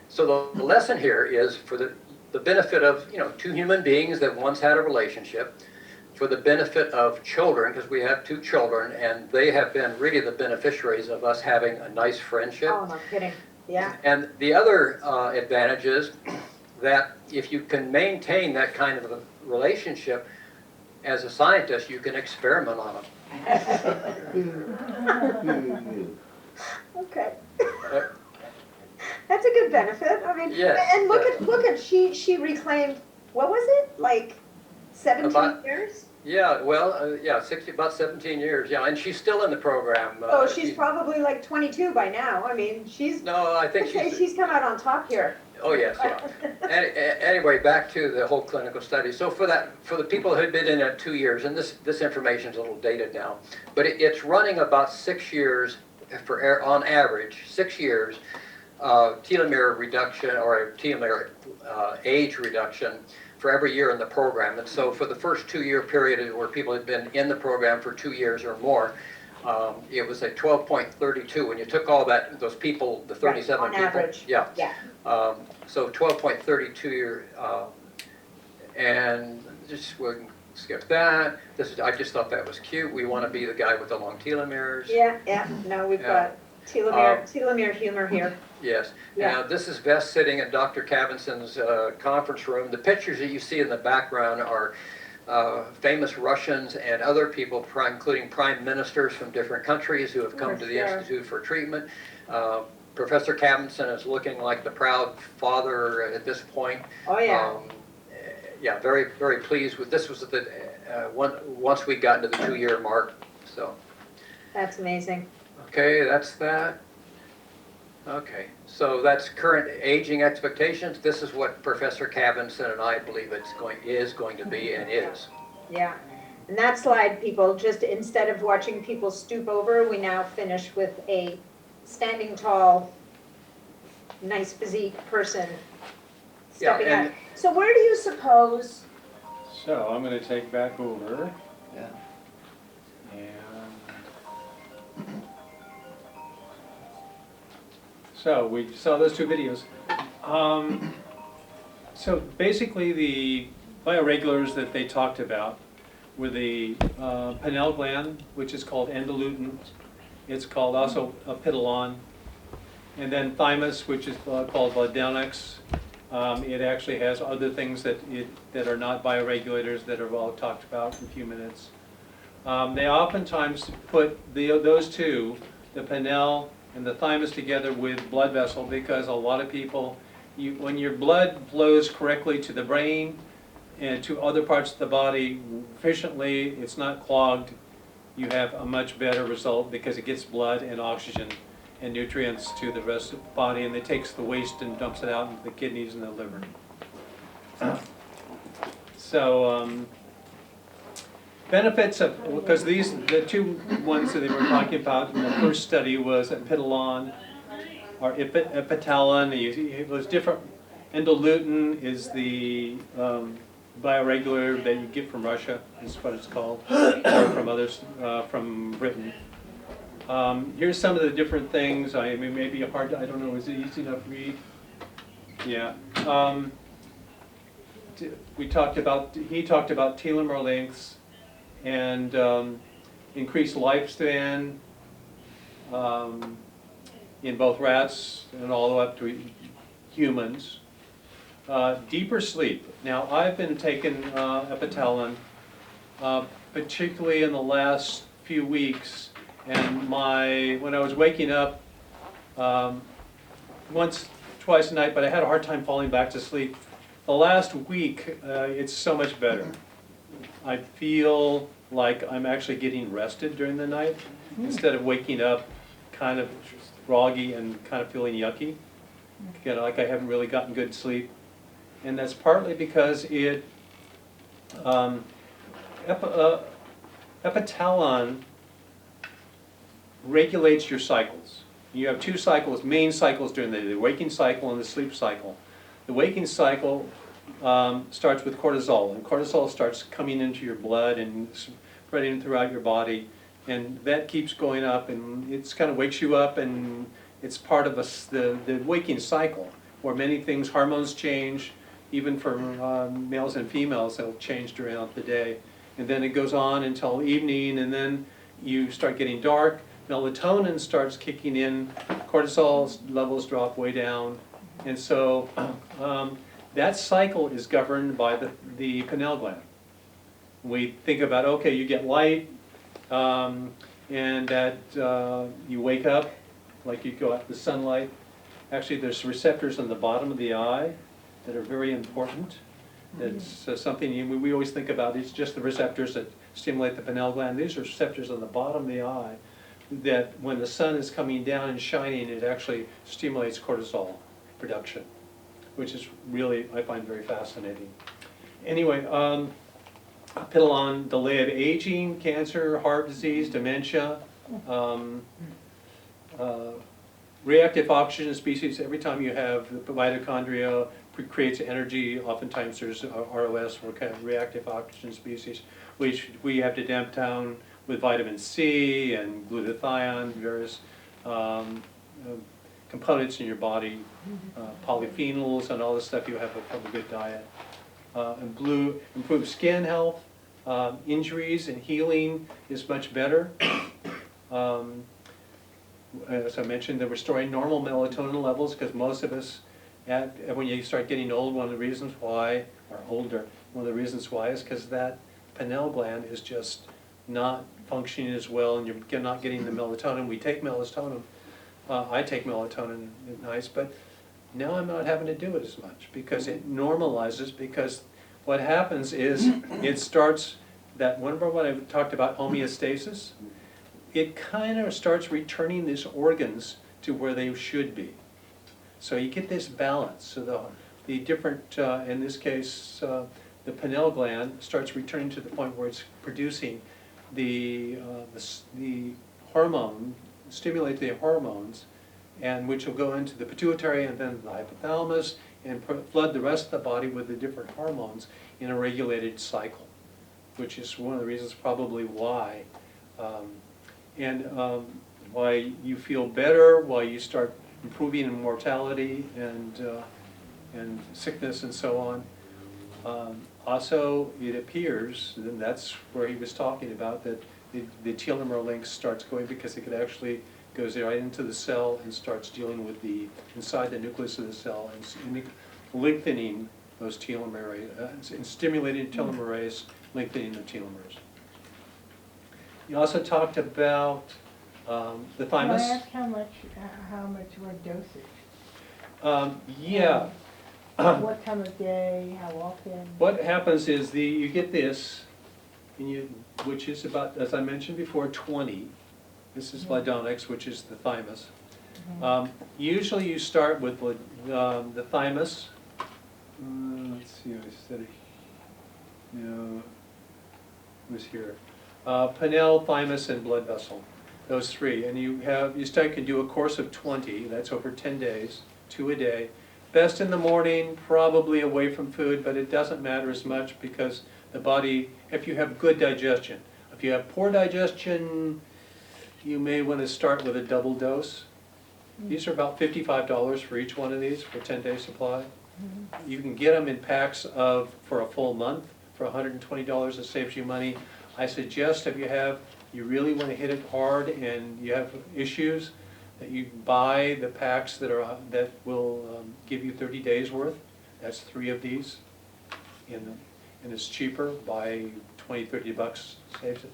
So the lesson here is for the benefit of 2 human beings that once had a relationship, for the benefit of children, because we have 2 children, and they have been really the beneficiaries of us having a nice friendship. Oh, no kidding. Yeah. And the other advantage is that if you can maintain that kind of a relationship, as a scientist, you can experiment on them. Okay. That's a good benefit. I mean, Yes, and look at she reclaimed, what was it, like 17 years? Yeah, well, about 17 years, yeah, and she's still in the program. Oh, she's probably like 22 by now. I mean, No, I think she's come out on top here. Oh, yes, yeah. Anyway, back to the whole clinical study. So for the people who had been in it 2 years, and this information is a little dated now, but it's running about 6 years on average, 6 years telomere reduction or telomere age reduction for every year in the program. And so for the first 2-year period where people had been in the program for 2 years or more, it was a 12.32. When you took all those people, the 37 on people. average. Yeah. Yeah. So 12.32 year, and just we'll skip that. I just thought that was cute. We want to be the guy with the long telomeres. Yeah, yeah, no, we've Yeah. got telomere humor here. Yes. Yeah. Now, this is Beth sitting in Dr. Kavinson's conference room. The pictures that you see in the background are famous Russians and other people, including prime ministers from different countries who have come to the Sure. Institute for Treatment. Professor Kavinson is looking like the proud father at this point. Oh, yeah. Yeah, very, very pleased with this. Was the once we got into the 2-year mark. So, That's amazing. okay, that's that. Okay, so that's current aging expectations. This is what Professor Kavinson and I believe is going to be and is. Yeah. And that slide, people, just instead of watching people stoop over, we now finish with a standing tall, nice physique person Yeah, stepping and out. So where do you suppose, So I'm going to take back over Yeah. and so we saw those 2 videos. So basically the bioregulars that they talked about were the pineal gland, which is called endolutin. It's called also epitalon. And then thymus, which is called Ladonix. It actually has other things that are not bioregulators that are all talked about in a few minutes. They oftentimes put those 2, the pineal and the thymus, together with blood vessel because a lot of people, when your blood flows correctly to the brain and to other parts of the body efficiently, it's not clogged, you have a much better result because it gets blood and oxygen and nutrients to the rest of the body, and it takes the waste and dumps it out into the kidneys and the liver. So benefits of, because the 2 ones that they were talking about in the first study was epitalon or epitalon. It was different. Endolutin is the bioregulator that you get from Russia, is what it's called, or from others, from Britain. Here's some of the different things. I mean, maybe hard to, I don't know, is it easy enough to read? Yeah. He talked about telomere lengths and increased lifespan in both rats and all the way up to humans. Deeper sleep. Now, I've been taking epitalon, particularly in the last few weeks. And when I was waking up once, twice a night, but I had a hard time falling back to sleep. The last week, it's so much better. I feel like I'm actually getting rested during the night instead of waking up kind of groggy and kind of feeling yucky. You know, like I haven't really gotten good sleep. And that's partly because epitalon regulates your cycles. You have 2 cycles, main cycles during the day, the waking cycle and the sleep cycle. The waking cycle starts with cortisol, and cortisol starts coming into your blood and spreading throughout your body, and that keeps going up, and it kind of wakes you up, and it's part of the waking cycle, where many things, hormones change, even for males and females, they'll change throughout the day. And then it goes on until evening, and then you start getting dark, melatonin starts kicking in, cortisol levels drop way down, and so that cycle is governed by the pineal gland. We think about, okay, you get light, and that you wake up, like you go out in the sunlight. Actually, there's receptors on the bottom of the eye that are very important. That's something we always think about. It's just the receptors that stimulate the pineal gland. These are receptors on the bottom of the eye that when the sun is coming down and shining, it actually stimulates cortisol production, which is really, I find, very fascinating. Anyway, epitalon, delay of aging, cancer, heart disease, dementia, reactive oxygen species, every time you have the mitochondria creates energy, oftentimes there's ROS, or kind of reactive oxygen species, which we have to damp down with vitamin C and glutathione, various components in your body, polyphenols and all this stuff you have from a good diet. Improve skin health, injuries and healing is much better. As I mentioned, they're restoring normal melatonin levels, because most of us, when you start getting old, one of the reasons why, or older, one of the reasons why is because that pineal gland is just not functioning as well, and you're not getting the melatonin. We take melatonin. I take melatonin at nights, but now I'm not having to do it as much because it normalizes. Because what happens is it starts that, remember what I talked about homeostasis? It kind of starts returning these organs to where they should be. So you get this balance. So the different, in this case, the pineal gland starts returning to the point where it's producing the hormone, stimulate the hormones, and which will go into the pituitary and then the hypothalamus and flood the rest of the body with the different hormones in a regulated cycle, which is one of the reasons probably why. Why you feel better, why you start improving in mortality and sickness and so on. Also, it appears, and that's where he was talking about, that the telomere length starts going, because it could actually goes right into the cell and starts dealing with the inside the nucleus of the cell and lengthening those telomerase and stimulating telomerase, lengthening the telomeres. You also talked about the thymus. Can I ask how much were dosage? Yeah. What time of day, how often? What happens is you get this, and which is about, as I mentioned before, 20. This is Ladonix, which is the thymus. Usually you start with the thymus. Let's see, I said it. No, it was here. Pineal, thymus, and blood vessel. Those three. And you can do a course of 20. That's over 10 days, 2 a day. Best in the morning, probably away from food, but it doesn't matter as much because the body, if you have good digestion. If you have poor digestion, you may want to start with a double dose. These are about $55 for each one of these for 10-day supply. You can get them in packs for a full month for $120. It saves you money. I suggest if you really want to hit it hard and you have issues, that you buy the packs that will give you 30 days worth. That's 3 of these, and it's cheaper by 20, 30 bucks. Saves it.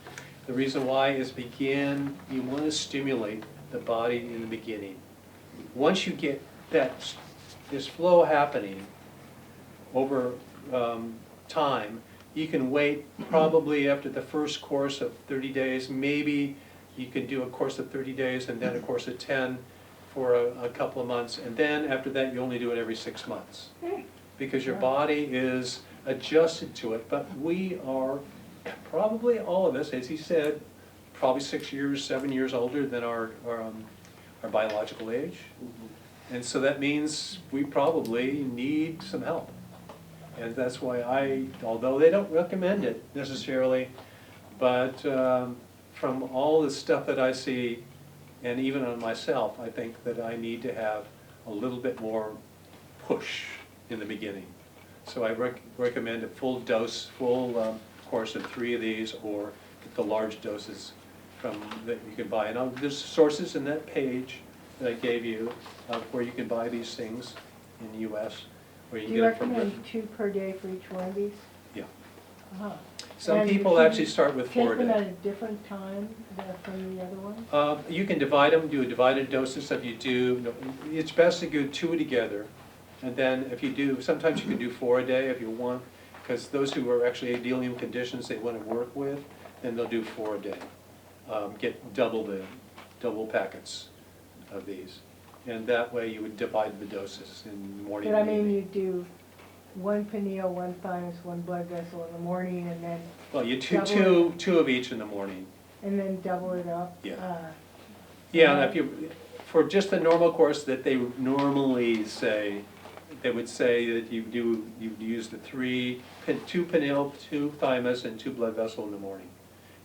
The reason why is you want to stimulate the body in the beginning. Once you get this flow happening over time, you can wait probably after the first course of 30 days, maybe you can do a course of 30 days and then a course of 10 for a couple of months. And then after that, you only do it every 6 months. Because your body is adjusted to it. But we are, probably all of us, as he said, probably 6 years, 7 years older than our biological age. And so that means we probably need some help. And that's why although they don't recommend it necessarily, but from all the stuff that I see, and even on myself, I think that I need to have a little bit more push in the beginning. So I recommend a full course of 3 of these, or get the large doses that you can buy. And there's sources in that page that I gave you where you can buy these things in the U.S. Do you recommend 2 per day for each one of these? Yeah. Uh-huh. Some people actually start with 4 a Take them day. at a different time from the other ones? You can divide them, do a divided doses. If you do, it's best to do 2 together. And then if you do, sometimes you can do 4 a day if you want, because those who are actually dealing with conditions they want to work with, then they'll do 4 a day. Get double packets of these. And that way you would divide the doses in the morning But I and mean, evening. you do 1 pineal, 1 thymus, 1 blood vessel in the morning, and then Well, you two of each in the morning. and then double it up. Yeah. Yeah, and for just the normal course that they would normally say, they would say that you use the two pineal, 2 thymus, and 2 blood vessel in the morning.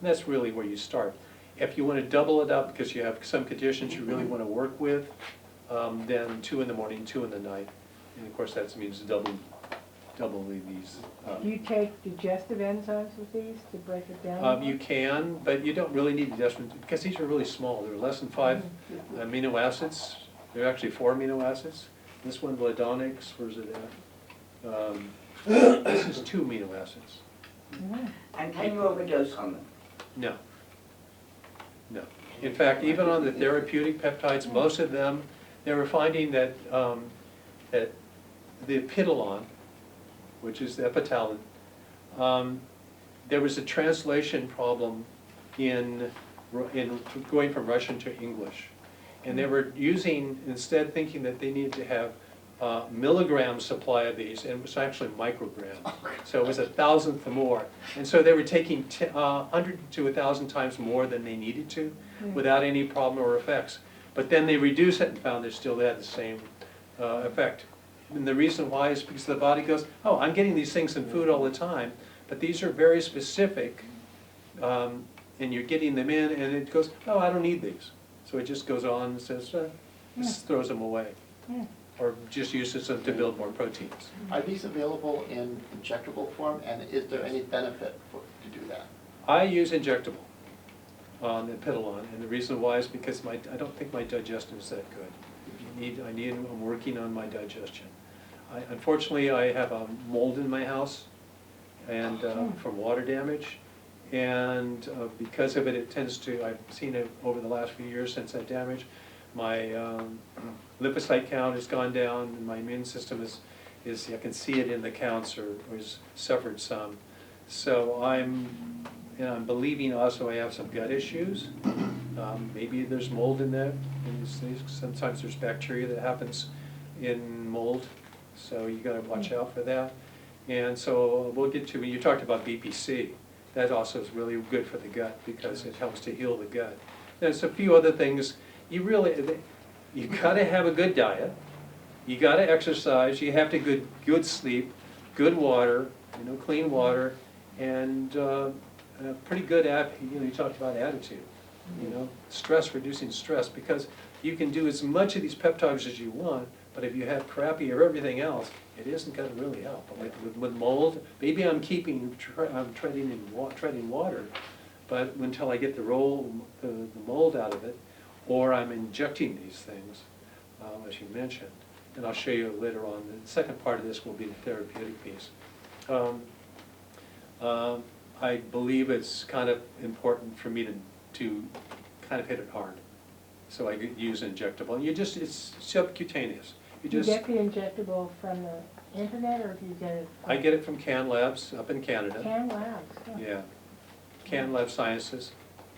And that's really where you start. If you want to double it up because you have some conditions you really want to work with, then 2 in the morning, 2 in the night. And of course that means double these. Do you take digestive enzymes with these to break it down? You can, but you don't really need digestion because these are really small. They're less than 5 amino acids. They're actually 4 amino acids. This one, Ladonics, where's it at? This is 2 amino acids. And can you overdose on them? No. No. In fact, even on the therapeutic peptides, most of them, they were finding that, that the Epidolon, which is the epitalin, there was a translation problem in going from Russian to English. And they were using, instead thinking that they needed to have milligram supply of these, and it was actually micrograms. So it was 1,000th more. And so they were taking 100 to 1,000 times more than they needed to without any problem or effects. But then they reduced it and found they still had the same effect. And the reason why is because the body goes, oh, I'm getting these things in food all the time, but these are very specific, and you're getting them in, and it goes, oh, I don't need these. So it just goes on and says, just throws them away. Or just uses them to build more proteins. Are these available in injectable form, and is there any benefit to do that? I use injectable on Epidolon, and the reason why is because I don't think my digestion is that good. I'm working on my digestion. Unfortunately, I have a mold in my house, and from water damage, and because of it, it tends to, I've seen it over the last few years since that damage, my lymphocyte count has gone down, and my immune system is I can see it in the counts, or has suffered some. So I'm believing also I have some gut issues. Maybe there's mold in that. Sometimes there's bacteria that happens in mold, so you got to watch out for that. And so we'll get to, when you talked about BPC, that also is really good for the gut because it helps to heal the gut. There's a few other things. You got to have a good diet. You got to exercise. You have to good sleep, good water, clean water, and pretty good you talked about attitude. Stress, reducing stress, because you can do as much of these peptides as you want, but if you have crappy or everything else, it isn't going to really help. With mold, maybe I'm treading water, but until I get the mold out of it, or I'm injecting these things, as you mentioned, and I'll show you later on. The second part of this will be the therapeutic piece. I believe it's kind of important for me to kind of hit it hard. So I use injectable. And it's subcutaneous. You get the injectable from the internet, or do you get it from? I get it from Can Labs up in Canada. Can Labs? Huh. Yeah. Can Lab Sciences.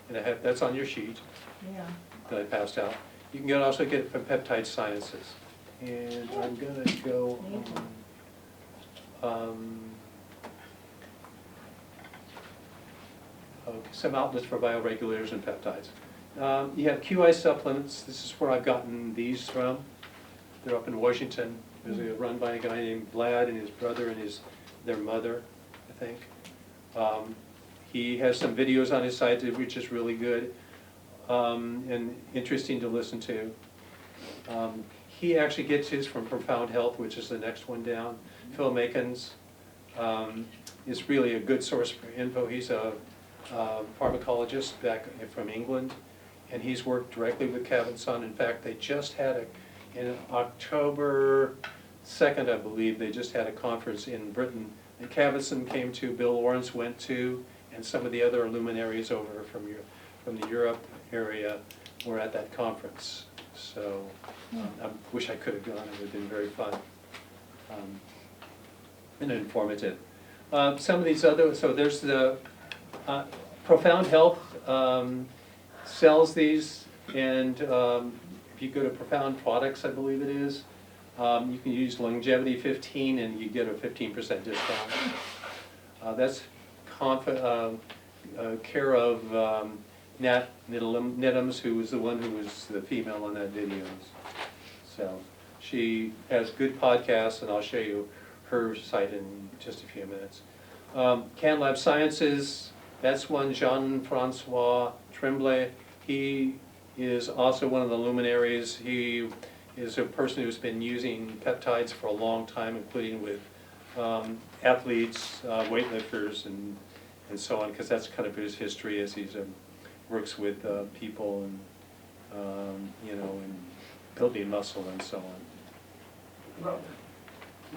And that's on your sheet Yeah. that I passed out. You can also get it from Peptide Sciences. And I'm going to go some outlets for bioregulators and peptides. You have QI supplements. This is where I've gotten these from. They're up in Washington. They're run by a guy named Vlad and his brother and their mother, I think. He has some videos on his site which is really good and interesting to listen to. He actually gets his from Profound Health, which is the next one down. Phil Makins is really a good source for info. He's a pharmacologist back from England, and he's worked directly with Cavan-Son. In fact, they just had in October 2nd, I believe, they just had a conference in Britain that Cavan-Son came to, Bill Lawrence went to, and some of the other luminaries over from the Europe area were at that conference. So I wish I could have gone. It would have been very fun and informative. Some of these other, so there's the Profound Health sells these, and if you go to Profound Products, I believe it is, you can use Longevity 15 and you get a 15% discount. That's care of Nat Niddams, who was the one who was the female in that video. So she has good podcasts, and I'll show you her site in just a few minutes. CanLab Sciences, that's one, Jean-Francois Tremblay. He is also one of the luminaries. He is a person who's been using peptides for a long time, including with athletes, weightlifters, and so on, because that's kind of his history as he's works with people and you know, and building muscle and so on. Well,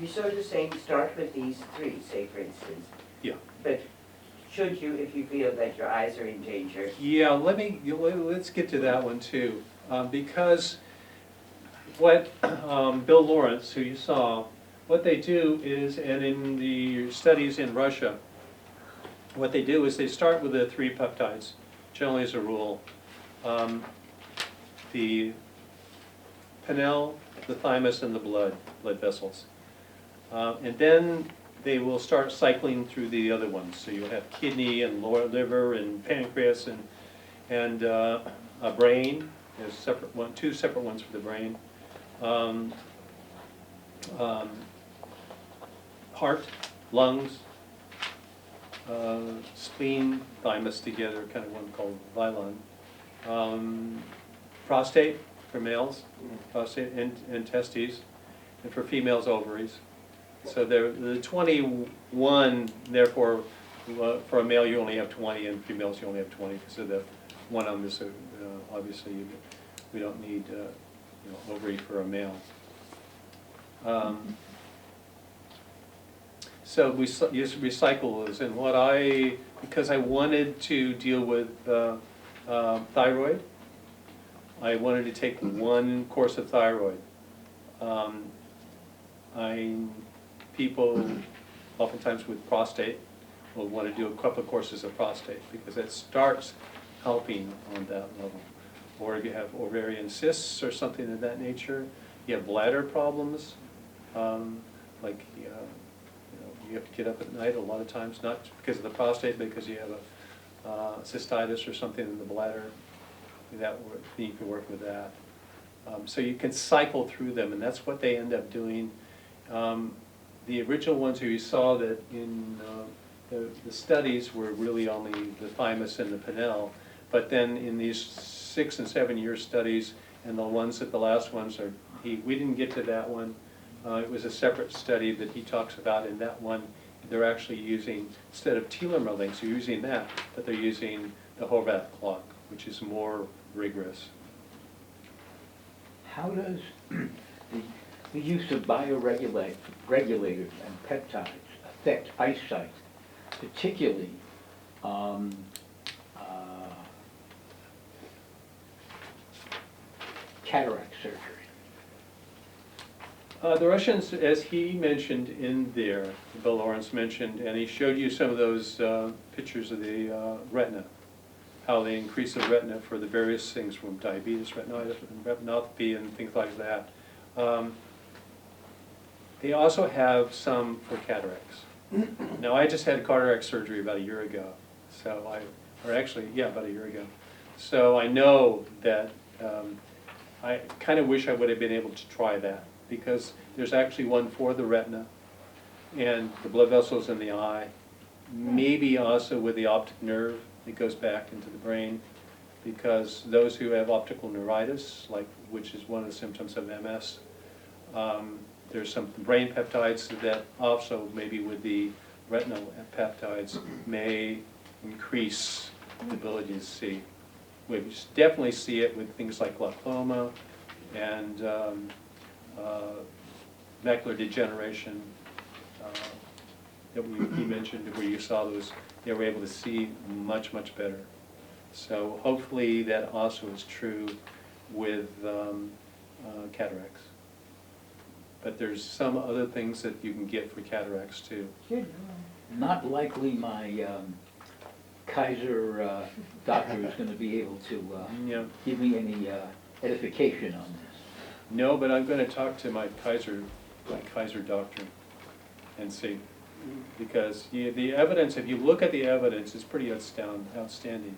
you sort of saying start with these three, say for instance. Yeah. But should you, if you feel that your eyes are in danger? Yeah, let's get to that one too, because what Bill Lawrence, who you saw, what they do is, and in the studies in Russia, what they do is they start with the three peptides, generally as a rule. The pineal, the thymus, and the blood vessels. And then they will start cycling through the other ones. So you'll have kidney and lower liver and pancreas and a brain. There's two separate ones for the brain. Heart, lungs, spleen, thymus together, kind of one called vilon. Prostate for males, prostate and testes, and for females, ovaries. So the 21, therefore, for a male you only have 20, and females you only have 20, because of the one on this, obviously we don't need you know, ovary for a male. So we use recycle those, and because I wanted to deal with thyroid, I wanted to take one course of thyroid. People, oftentimes with prostate, will want to do a couple of courses of prostate because it starts helping on that level. Or if you have ovarian cysts or something of that nature, you have bladder problems, like you have to get up at night a lot of times, not because of the prostate, but because you have a cystitis or something in the bladder. You can work with that. So you can cycle through them, and that's what they end up doing. The original ones who you saw that in the studies were really only the thymus and the pineal, but then in these 6 and 7 year studies, and the ones that the last ones are, we didn't get to that one. It was a separate study that he talks about. In that one, they're actually using, instead of telomere links, they're using that, but they're using the Horvath clock, which is more rigorous. How does the use of bioregulators and peptides affect eyesight, particularly cataract surgery? The Russians, as he mentioned in there, Bill Lawrence mentioned, and he showed you some of those pictures of the retina, how they increase the retina for the various things from diabetes, retinitis, and retinopathy, and things like that. They also have some for cataracts. Now, I just had cataract surgery about a year ago, about a year ago. So I know that I kind of wish I would have been able to try that, because there's actually one for the retina and the blood vessels in the eye, maybe also with the optic nerve that goes back into the brain, because those who have optical neuritis, which is one of the symptoms of MS, there's some brain peptides that also, maybe with the retinal peptides, may increase the ability to see. We definitely see it with things like glaucoma and macular degeneration that he mentioned, where you saw those, they were able to see much, much better. So hopefully that also is true with cataracts. But there's some other things that you can get for cataracts too. Not likely my Kaiser doctor is going to be able to give me any edification on this. No, but I'm going to talk to my Kaiser doctor and see, because the evidence, if you look at the evidence, is pretty outstanding.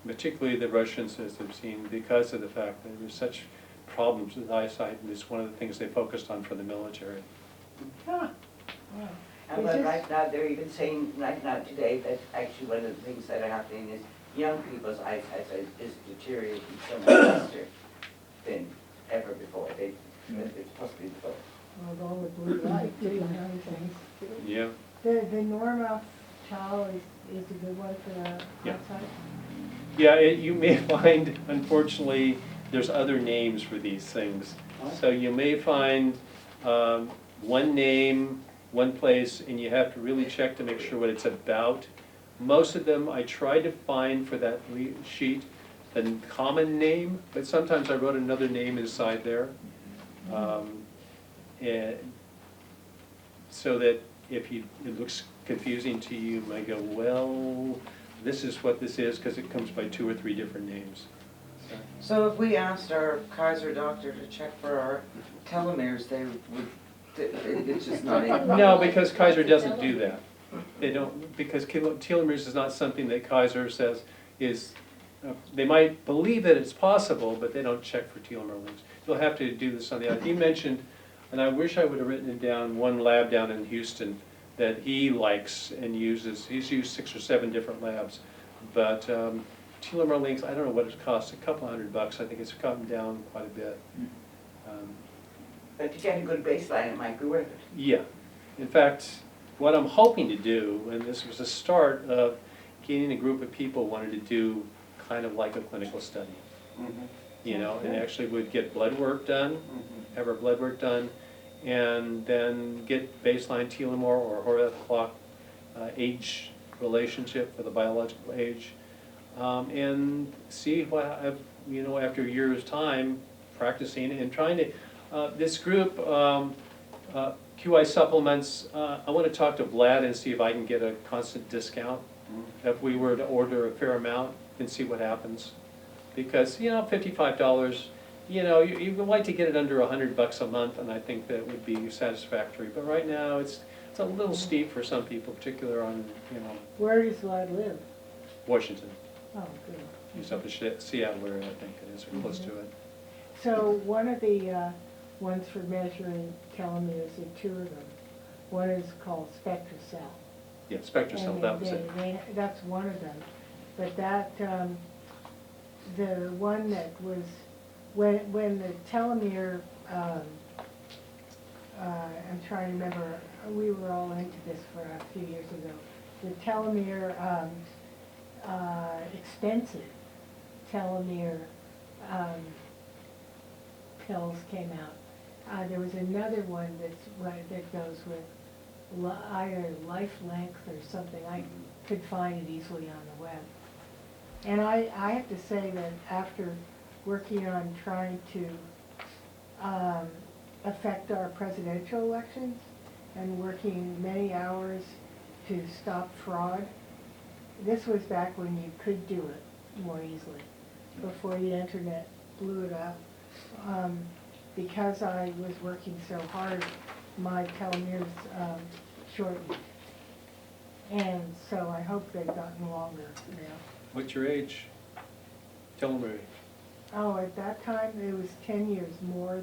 particularly the Russians, as they've seen, because of the fact that there's such problems with eyesight, and it's one of the things they focused on for the military. Huh. Wow. And Is but this- right now, they're even saying right now today that actually one of the things that are happening is young people's eyesight is deteriorating so much faster than ever before. It's possibly before. Well, all the blue light, too, and other things. Yeah. The normal towel is a good one for the Yeah. outside? Yeah, you may find, unfortunately, there's other names for these things. So you may find one name, one place, and you have to really check to make sure what it's about. Most of them, I tried to find for that sheet the common name, but sometimes I wrote another name inside there. And so that if it looks confusing to you, you might go, well, this is what this is, because it comes by 2 or 3 different names. So if we asked our Kaiser doctor to check for our telomeres, they would, it's just not in. No, because Kaiser doesn't do that. They don't, because telomeres is not something that Kaiser says is, they might believe that it's possible, but they don't check for telomere lengths. You'll have to do this on the other. He mentioned, and I wish I would have written it down, one lab down in Houston that he likes and uses. He's used 6 or 7 different labs, but telomere lengths, I don't know what it costs, a couple $100. I think it's come down quite a bit. But to get a good baseline, it might be worth it. Yeah. In fact, what I'm hoping to do, and this was a start of getting a group of people who wanted to do kind of like a clinical study. You know, and actually would get blood work done, have our blood work done, and then get baseline telomere or Horvath clock age relationship for the biological age, and see what, you know, after a year's time practicing and trying to, this group, QI supplements, I want to talk to Vlad and see if I can get a constant discount if we were to order a fair amount and see what happens. Because, you know, $55, you know, you would like to get it under $100 a month, and I think that would be satisfactory. But right now, it's a little steep for some people, particularly on, you know, Where does Vlad live? Washington. Oh, good. He's up in Seattle area, I think it is, or close to it. So one of the ones for measuring telomeres, there are 2 of them. One is called SpectraCell. Yeah, SpectraCell, And that was it. that's one of them. But that, the one that was, when the telomere, I'm trying to remember, we were all into this for a few years ago. The telomere, expensive telomere pills came out. There was another one that goes with either life length or something. I could find it easily on the web. And I have to say that after working on trying to affect our presidential elections and working many hours to stop fraud, this was back when you could do it more easily, before the internet blew it up. Because I was working so hard, my telomeres shortened. And so I hope they've gotten longer now. What's your age? Telomere. Oh, at that time, it was 10 years more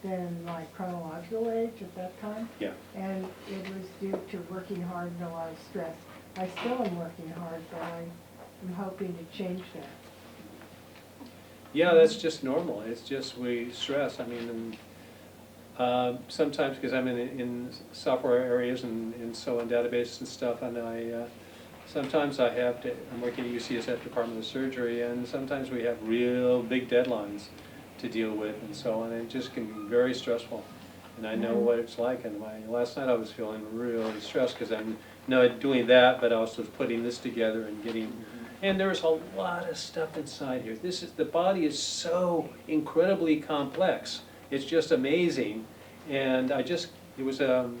than my chronological age at that time. Yeah. And it was due to working hard and a lot of stress. I still am working hard, but I'm hoping to change that. Yeah, that's just normal. It's just we stress. I mean, and, sometimes because I'm in software areas and so in databases and stuff, and sometimes I have to. I'm working at UCSF Department of Surgery, and sometimes we have real big deadlines to deal with, and so on. And it just can be very stressful. And I know what it's like. And last night I was feeling really stressed because I'm not doing that, but I also was putting this together and getting. And there's a lot of stuff inside here. The body is so incredibly complex. It's just amazing. And it was, I'll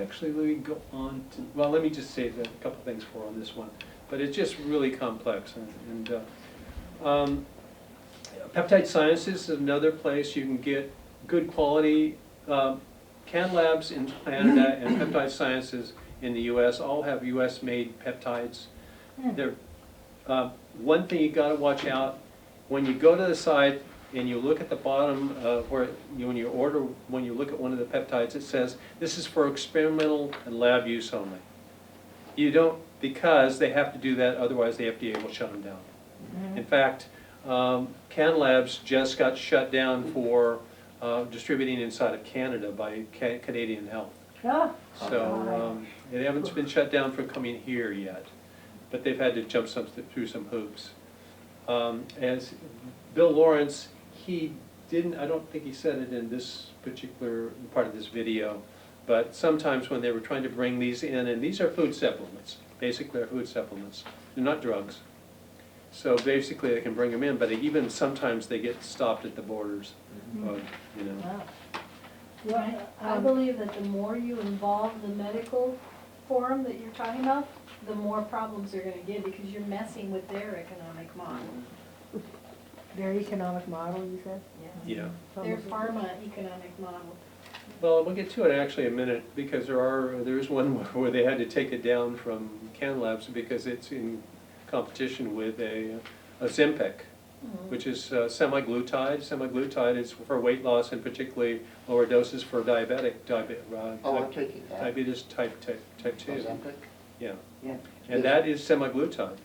actually, let me go on to, well, let me just say a couple things on this one. But it's just really complex. Peptide Sciences is another place you can get good quality. Can Labs in Canada and Peptide Sciences in the US all have US-made peptides. They're One thing you gotta watch out, when you go to the site and you look at the bottom, where, when you look at one of the peptides, it says, this is for experimental and lab use only. You don't, because they have to do that, otherwise the FDA will shut them down. In fact, Can Labs just got shut down for distributing inside of Canada by Canadian Health. Ah, So they haven't been shut down from coming here yet, but they've had to jump through some hoops. As Bill Lawrence, he didn't, I don't think he said it in this particular part of this video, but sometimes when they were trying to bring these in, and these are food supplements, basically they're food supplements, they're not drugs. So basically they can bring them in, but even sometimes they get stopped at the borders, you know. wow. I believe that the more you involve the medical forum that you're talking about, the more problems they're gonna get, because you're messing with their economic model. Their economic model, you said? Yeah. Their pharma economic model. Well, we'll get to it actually in a minute, because there's one where they had to take it down from Can Labs because it's in competition with a Ozempic, which is semaglutide. Semaglutide is for weight loss, and particularly lower doses for I'm taking that. diabetes type 2. Ozempic? Yeah, Yeah. and that is semaglutide.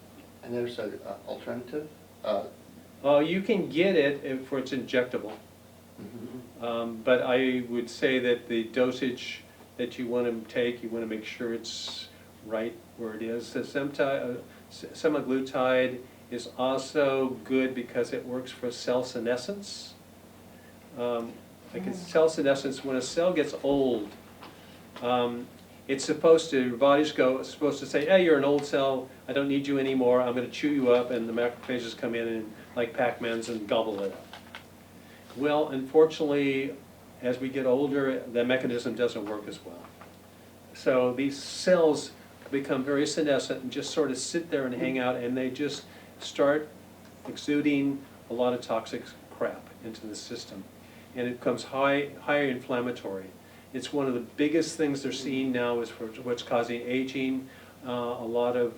And there's an alternative? You can get it if it's injectable. But I would say that the dosage that you want to take, you want to make sure it's right where it is. The semaglutide is also good because it works for cell senescence. Cell senescence, when a cell gets old, it's supposed to, your body's supposed to say, hey, you're an old cell, I don't need you anymore, I'm going to chew you up, and the macrophages come in and, like Pac-Mans, and gobble it up. Well, unfortunately, as we get older, the mechanism doesn't work as well. So these cells become very senescent and just sort of sit there and hang out, and they just start exuding a lot of toxic crap into the system. And it becomes higher inflammatory. It's one of the biggest things they're seeing now is for what's causing aging. A lot of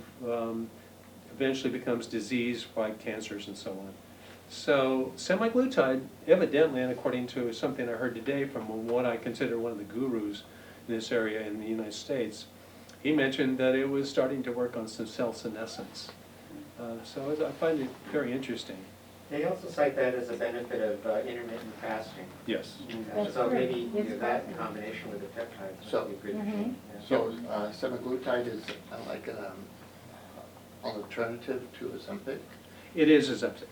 eventually becomes disease like cancers and so on. So semaglutide, evidently, and according to something I heard today from what I consider one of the gurus in this area in the United States, he mentioned that it was starting to work on some cell senescence. So I find it very interesting. They also cite that as a benefit of intermittent fasting. Yes. So great. maybe It's that in combination with the peptides So- would be a good. Yeah. So semaglutide is like an alternative to Ozempic? It is Ozempic.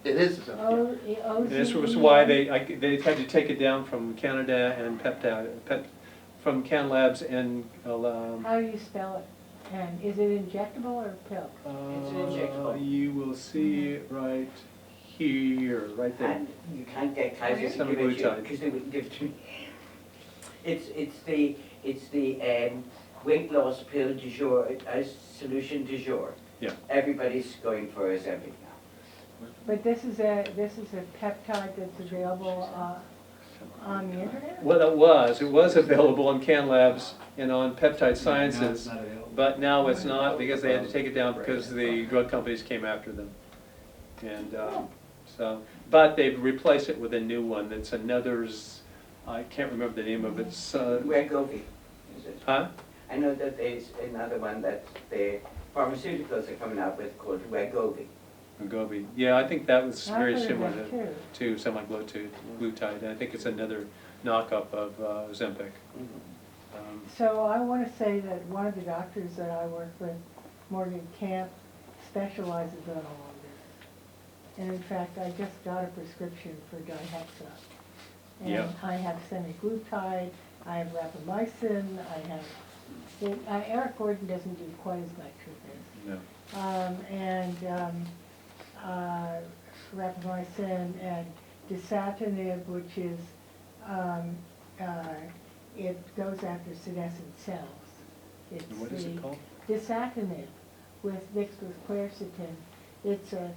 It is Ozempic. And this was why they had to take it down from Canada and from Can Labs and How do you spell it? And is it injectable or pill? It's injectable. You will see it right here, right there. And you can't get Kaiser to give it to you, Semaglutide. because they wouldn't give it to me. It's the weight loss pill du jour, solution du jour. Yeah. Everybody's going for Ozempic now. But this is a peptide that's available on the internet? Well, it was available on Can Labs and on Peptide Sciences, but now it's not because they had to take it down because the drug companies came after them. And but they've replaced it with a new one that's I can't remember the name of it. Wegovy, is it? Huh? I know that there's another one that the pharmaceuticals are coming out with called Wegovy. Wegovy. Yeah, I think that was I've very heard of similar that to semaglutide. I think it's another knockup of Ozempic. So I want to say that one of the doctors that I work with, Morgan Camp, specializes in all of this. And in fact, I just got a prescription for dihexa. And Yeah. I have semaglutide, I have rapamycin, I have, Eric Gordon doesn't do quite as much with this. No. Rapamycin and dasatinib, which is, it goes after senescent cells. It's What is it called? Dasatinib mixed with quercetin. It's a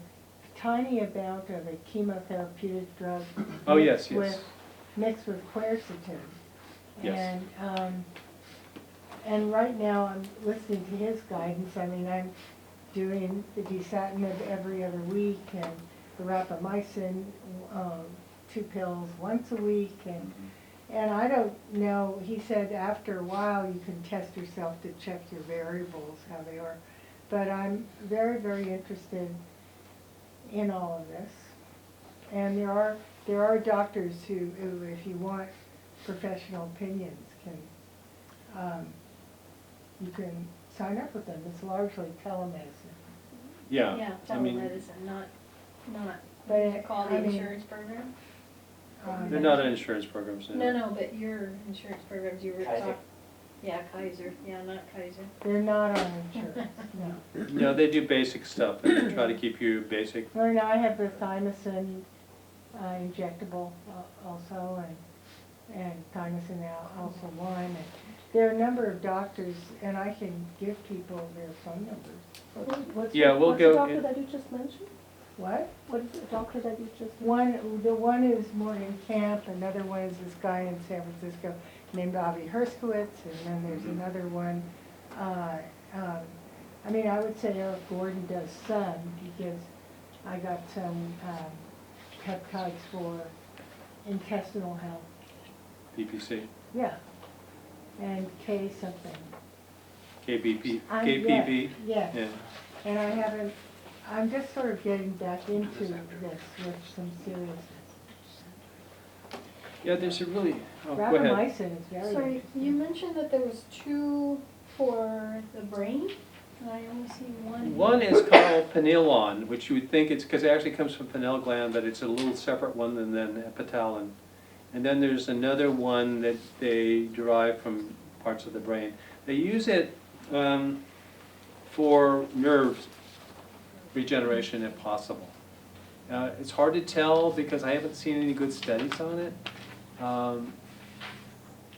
tiny amount of a chemotherapeutic drug. Oh, yes, mixed yes. Mixed with quercetin. Yes. And right now I'm listening to his guidance. I mean, doing the dasatinib every other week and the rapamycin, 2 pills once a week, and I don't know, he said after a while you can test yourself to check your variables, how they are. But I'm very, very interested in all of this. And there are doctors who, if you want professional opinions, you can sign up with them. It's largely telemedicine. Yeah, Yeah, I mean, telemedicine, not, But what you call the I mean, insurance program? they're not on insurance programs now. No, but your insurance programs, you were Kaiser. talking. Yeah, Kaiser, yeah, not Kaiser. They're not on insurance, no. No, they do basic stuff, and they try to keep you basic. Well, now I have the thymosin injectable also, and thymosin also one. And there are a number of doctors, and I can give people their phone numbers. Yeah, we'll What's go the doctor in- that you just mentioned? What? What is the doctor that you just mentioned? The one is Morgan Camp, another one is this guy in San Francisco named Avi Herskowitz, and then there's another one. I mean, I would say Eric Gordon does some, because I got some peptides for intestinal health. PPC, Yeah. And K something. KBP, I'm- KPP. Yes. Yeah. And I haven't, I'm just sort of getting back into this with some seriousness. Yeah, there's a really, oh, go ahead. Rapamycin is very Sorry, interesting. you mentioned that there was 2 for the brain, and I only see one. One is called Penilon, which you would think it's, because it actually comes from pineal gland, but it's a little separate one than epitalin. And then there's another one that they derive from parts of the brain. They use it for nerve regeneration if possible. It's hard to tell because I haven't seen any good studies on it.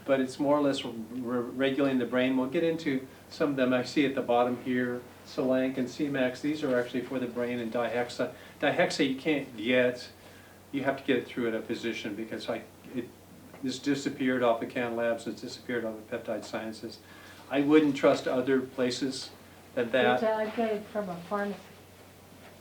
But it's more or less regulating the brain. We'll get into some of them I see at the bottom here. Solank and C-Max, these are actually for the brain, and Dihexa. Dihexa you can't get, you have to get it through at a physician because this disappeared off of Can Labs, it's disappeared off of Peptide Sciences. I wouldn't trust other places than that. I get it from a pharmacy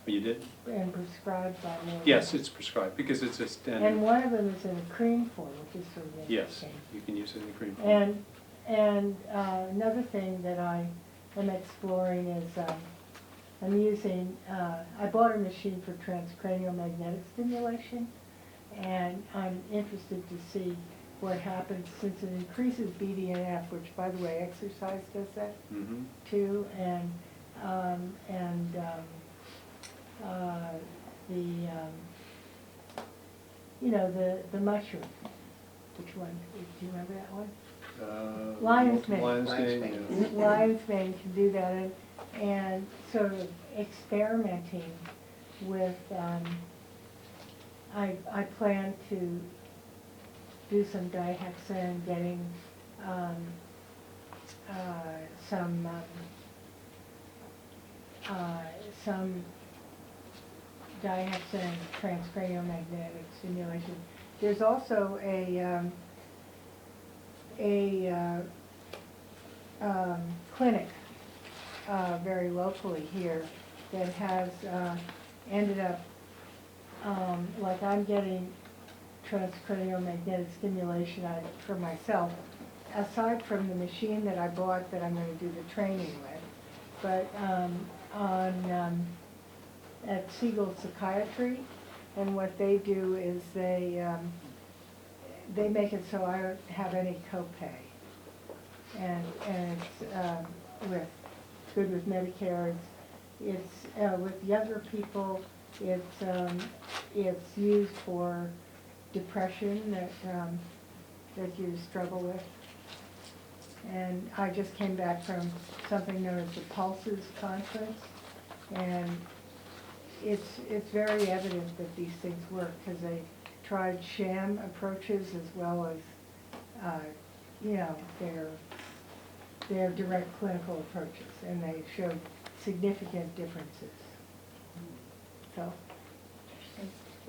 You did? and prescribed by me. Yes, it's prescribed because it's a And standard. one of them is in a cream form, which is sort of Yes, interesting. you can use it in the cream form. And another thing that I am exploring is I'm using, I bought a machine for transcranial magnetic stimulation, and I'm interested to see what happens since it increases BDNF, which by the way, exercise does that Mhm. too, and the mushroom. Which one? Do you remember that one? Lion's mane. Lion's Lion's mane, mane. yeah. Lion's mane can do that, and sort of experimenting with, I plan to do some dihexa, getting some dihexa and transcranial magnetic stimulation. There's also a clinic very locally here that has ended up, like I'm getting transcranial magnetic stimulation for myself, aside from the machine that I bought that I'm going to do the training with. But at Siegel Psychiatry, and what they do is they make it so I don't have any copay, and it's good with Medicare. It's with younger people. It's used for depression that you struggle with. And I just came back from something known as the Pulses Conference, and it's very evident that these things work because they tried sham approaches as well as, their direct clinical approaches, and they showed significant differences. So,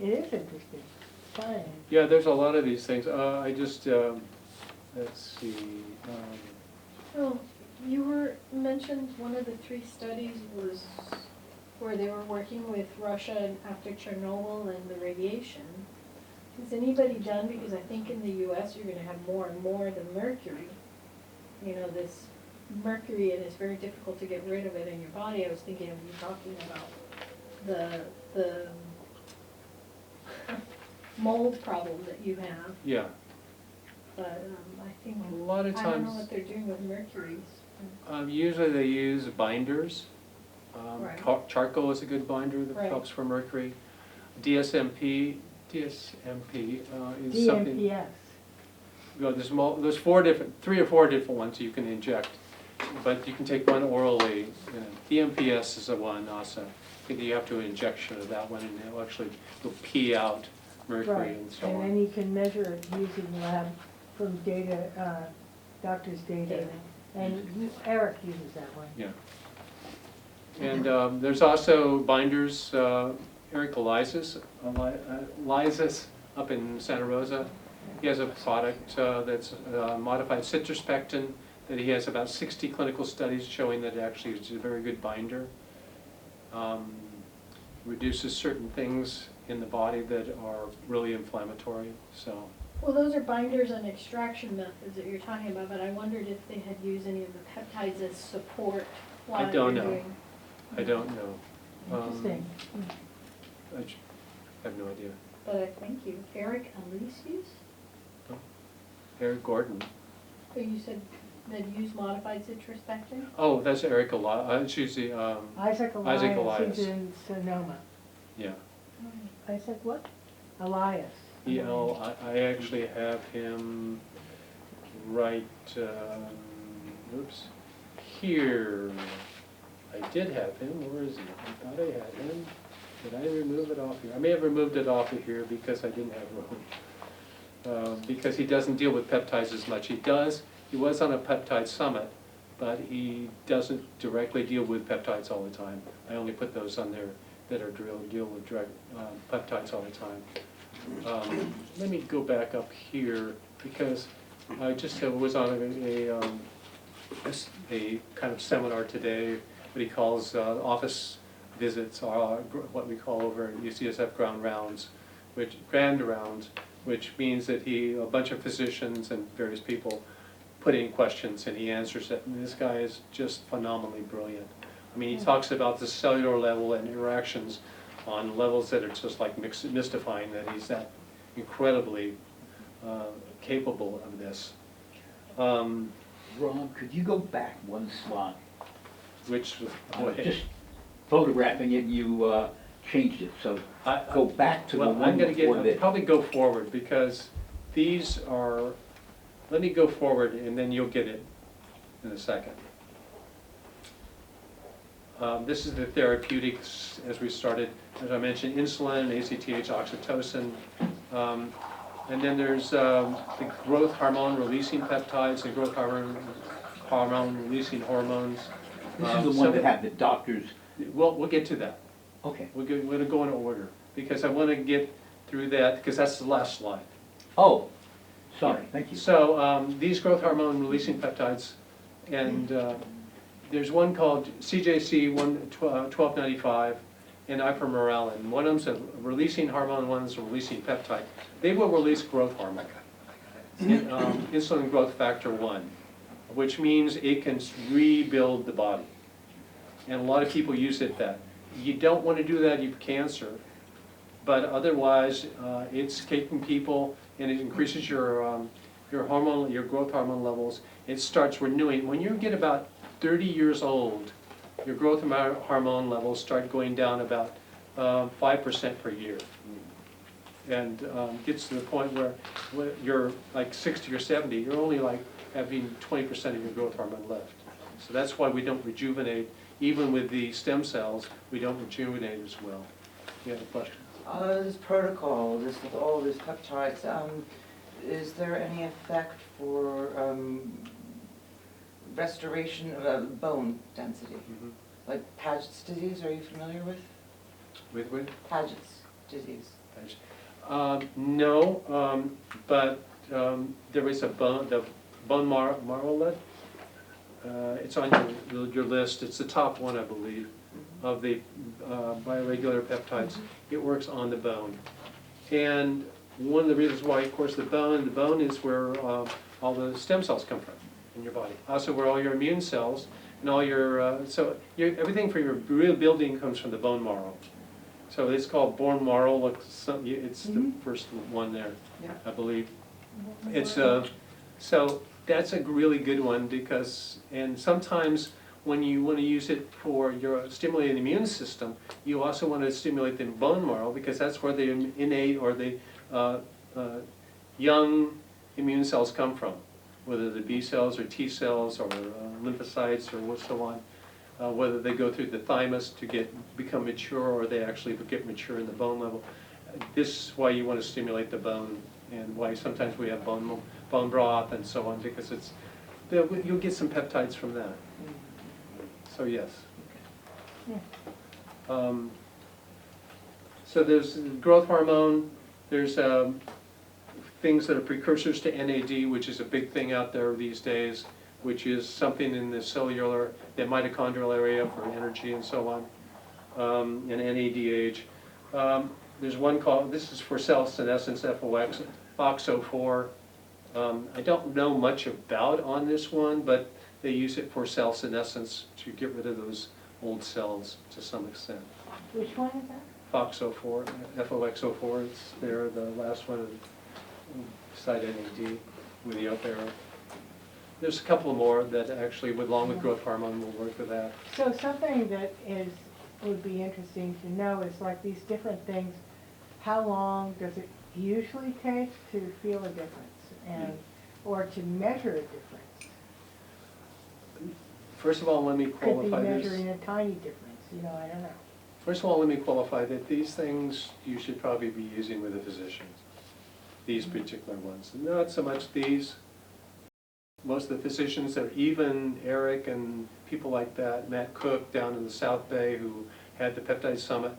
it is interesting, fun. Yeah, there's a lot of these things. I just, let's see. Oh, you were mentioning mentioned one of the 3 studies was where they were working with Russia and after Chernobyl and the radiation. Has anybody done, because I think in the US you're gonna have more and more the mercury, you know, this mercury, and it's very difficult to get rid of it in your body. I was thinking of you talking about the mold problem that you have, Yeah, but I think, a lot of I don't know times, what they're doing with mercuries. usually they use binders. Right. Charcoal is a good binder that Right. helps for mercury. DSMP is something. DMPS. Well, there's 3 or 4 different ones you can inject, but you can take one orally. DMPS is the one also. I think you have to injection of that one, and it'll actually pee out mercury Right, and so and on. then you can measure it using lab from data, doctor's data. And Eric uses that one. Yeah. And there's also binders, Eric Elias up in Santa Rosa. He has a product that's modified citrospectin that he has about 60 clinical studies showing that it actually is a very good binder. Reduces certain things in the body that are really inflammatory, so. Well, those are binders and extraction methods that you're talking about, but I wondered if they had used any of the peptides as support while I don't you're know. doing. I don't know. Interesting. I have no idea. But I thank you. Eric Alesius? Eric Gordon. Oh, you said that you use modified citrospectin? Oh, that's Eric Elias. She's the, Isaac Isaac Elias, Elias. he's in Sonoma. yeah. Isaac what? Elias. I actually have him right, oops, here. I did have him, where is he? I thought I had him. Did I remove it off here? I may have removed it off of here because I didn't have room. Because he doesn't deal with peptides as much. He was on a peptide summit, but he doesn't directly deal with peptides all the time. I only put those on there that are deal with direct peptides all the time. Let me go back up here because I just was on a kind of seminar today, what he calls office visits, or what we call over at UCSF grand rounds, which means that a bunch of physicians and various people put in questions and he answers it. And this guy is just phenomenally brilliant. I mean, he talks about the cellular level and interactions on levels that are just like mystifying, that he's that incredibly capable of this. Rob, could you go back one slide? Which, Just photographing it, you changed it, so go back to the well, one before I'll this. probably go forward because these are, let me go forward and then you'll get it in a second. This is the therapeutics as we started. As I mentioned, insulin, ACTH, oxytocin. And then there's the growth hormone releasing peptides and growth hormone releasing hormones. This is the one that had the doctors. We'll get to that. Okay. We're going to go in order because I want to get through that because that's the last slide. Oh, sorry, thank you. So these growth hormone releasing peptides, and there's one called CJC 1295 and ipamorelin. One of them's a releasing hormone, one's a releasing peptide. They will release growth hormone, insulin growth factor 1, which means it can rebuild the body. And a lot of people use it that. You don't want to do that, you have cancer, but otherwise it's taking people and it increases your hormone, your growth hormone levels. It starts renewing. When you get about 30 years old, your growth hormone levels start going down about 5% per year. And gets to the point where you're like 60 or 70, you're only like having 20% of your growth hormone left. So that's why we don't rejuvenate. Even with the stem cells, we don't rejuvenate as well. You have a question? This protocol, with all these peptides, is there any effect for restoration of bone density? Mm-hmm. Like Paget's disease, are you familiar with? With? Paget's disease. No, but there is the bone marrow it's on your list, it's the top one, I believe, of the bioregulator peptides. It works on the bone. And one of the reasons why, of course, the bone is where all the stem cells come from in your body. Also where all your immune cells and all your, everything for your real building comes from the bone marrow. So it's called bone marrow, it's the first one there, Yeah. I believe. It's, so that's a really good one because, and sometimes when you want to use it for your stimulating the immune system, you also want to stimulate the bone marrow because that's where the innate or the young immune cells come from, whether the B cells or T cells or lymphocytes or so on, whether they go through the thymus to become mature or they actually get mature in the bone level. This is why you want to stimulate the bone and why sometimes we have bone broth and so on, because you'll get some peptides from that. So yes. So there's growth hormone, there's things that are precursors to NAD, which is a big thing out there these days, which is something in the cellular, the mitochondrial area for energy and so on, and NADH. There's one called, this is for cell senescence, FOX, FOXO4. I don't know much about on this one, but they use it for cell senescence to get rid of those old cells to some extent. Which one is that? FOXO4, FOXO4, it's there, the last one beside NAD with the up arrow. There's a couple more that actually, along with growth hormone, will work with that. So something that would be interesting to know is like these different things, how long does it usually take to feel a difference or to measure a difference? First of all, let me qualify Could be this. measuring a tiny difference, I don't know. First of all, let me qualify that these things you should probably be using with a physician. These particular ones. Not so much these. Most of the physicians, or even Eric and people like that, Matt Cook down in the South Bay who had the Peptide Summit,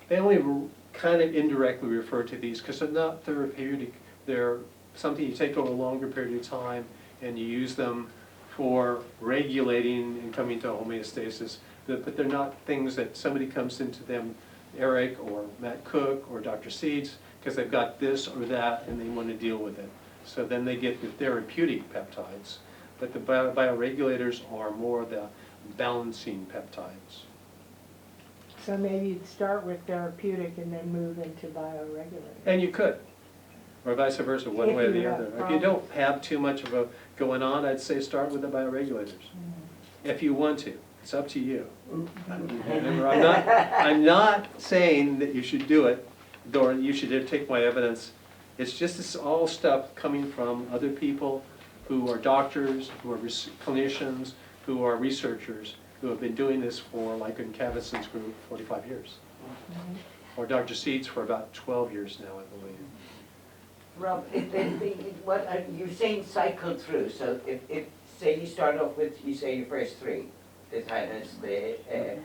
they only kind of indirectly refer to these because they're not therapeutic. They're something you take over a longer period of time and you use them for regulating and coming to homeostasis. But they're not things that somebody comes into them, Eric or Matt Cook or Dr. Seeds, because they've got this or that and they want to deal with it. So then they get the therapeutic peptides. But the bioregulators are more the balancing peptides. So maybe you'd start with therapeutic and then move into bioregulator. And you could, or vice versa, one way or the other. If you don't have too much of a going on, I'd say start with the bioregulators. If you want to. It's up to you. Remember, I'm not saying that you should do it, or you should take my evidence. It's just this all stuff coming from other people who are doctors, who are clinicians, who are researchers, who have been doing this for, like in Cavison's group, 45 years. Or Dr. Seeds for about 12 years now, I believe. Rob, you're saying cycle through, so if say you start off with, you say your first three, the thymus, the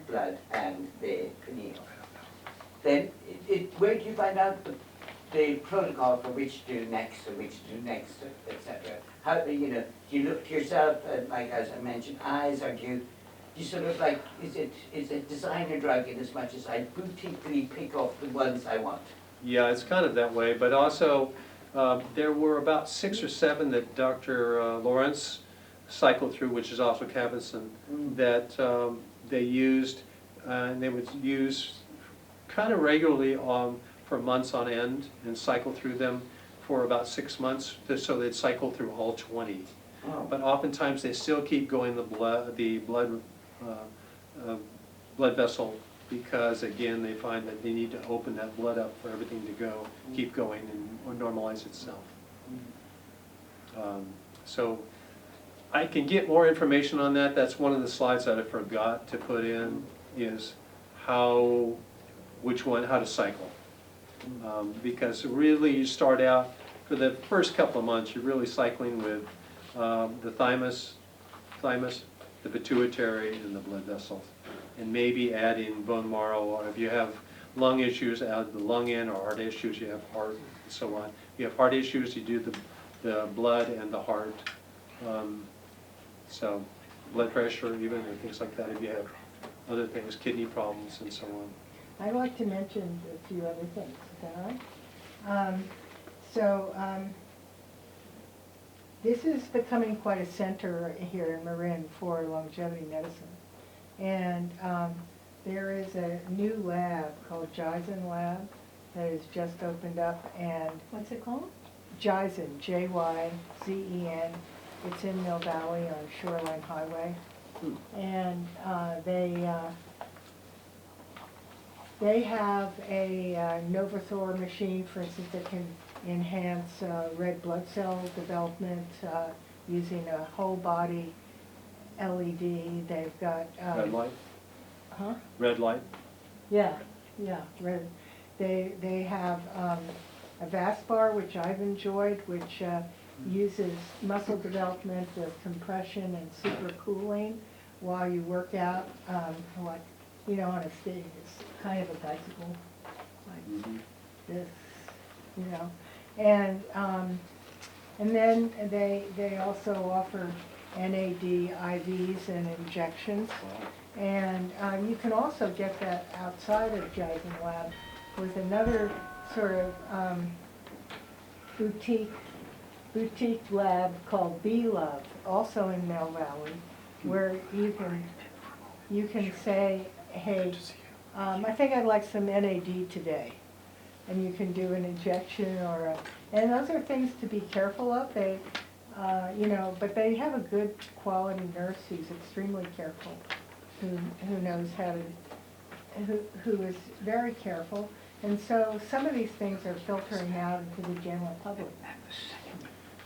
blood, and the pineal, then where do you find out the protocol for which to do next and which to do next, etc.? How do you look to yourself, like as I mentioned, eyes, or do you sort of like, is it designer drug in as much as I boutiquely pick off the ones I want? Yeah, it's kind of that way, but also there were about 6 or 7 that Dr. Lawrence cycled through, which is also Cavison, that they used, and they would use kind of regularly for months on end and cycle through them for about 6 months, so they'd cycle through all 20. Oh. But oftentimes they still keep going the blood vessel, because again they find that they need to open that blood up for everything to go, keep going and normalize itself. So I can get more information on that. That's one of the slides that I forgot to put in, is how to cycle. Because really you start out, for the first couple of months, you're really cycling with the thymus, the pituitary, and the blood vessels. And maybe adding bone marrow, or if you have lung issues, add the lung in, or heart issues, you have heart, and so on. If you have heart issues, you do the blood and the heart. So blood pressure even, and things like that, if you have other things, kidney problems and so on. I'd like to mention a few other things, is that all right? This is becoming quite a center here in Marin for longevity medicine. And there is a new lab called Jyzen Lab that has just opened up, and What's it called? Jyzen, Jyzen. It's in Mill Valley on Shoreline Highway. And they have a Novathor machine, for instance, that can enhance red blood cell development using a whole body LED. They've got Red light? Huh? Red light? Yeah, red. They have a VAS bar, which I've enjoyed, which uses muscle development with compression and super cooling while you work out, like, you know, on a stick. It's kind of a bicycle, like this, you know. And then they also offer NAD IVs and injections. And you can also get that outside of Jyzen Lab with another sort of boutique lab called B-Love, also in Mill Valley, where you can say, hey, I think I'd like some NAD today. And you can do an injection or a, and those are things to be careful of. They, you know, but they have a good quality nurse who's extremely careful, who knows how to, who is very careful. And so some of these things are filtering out into the general public.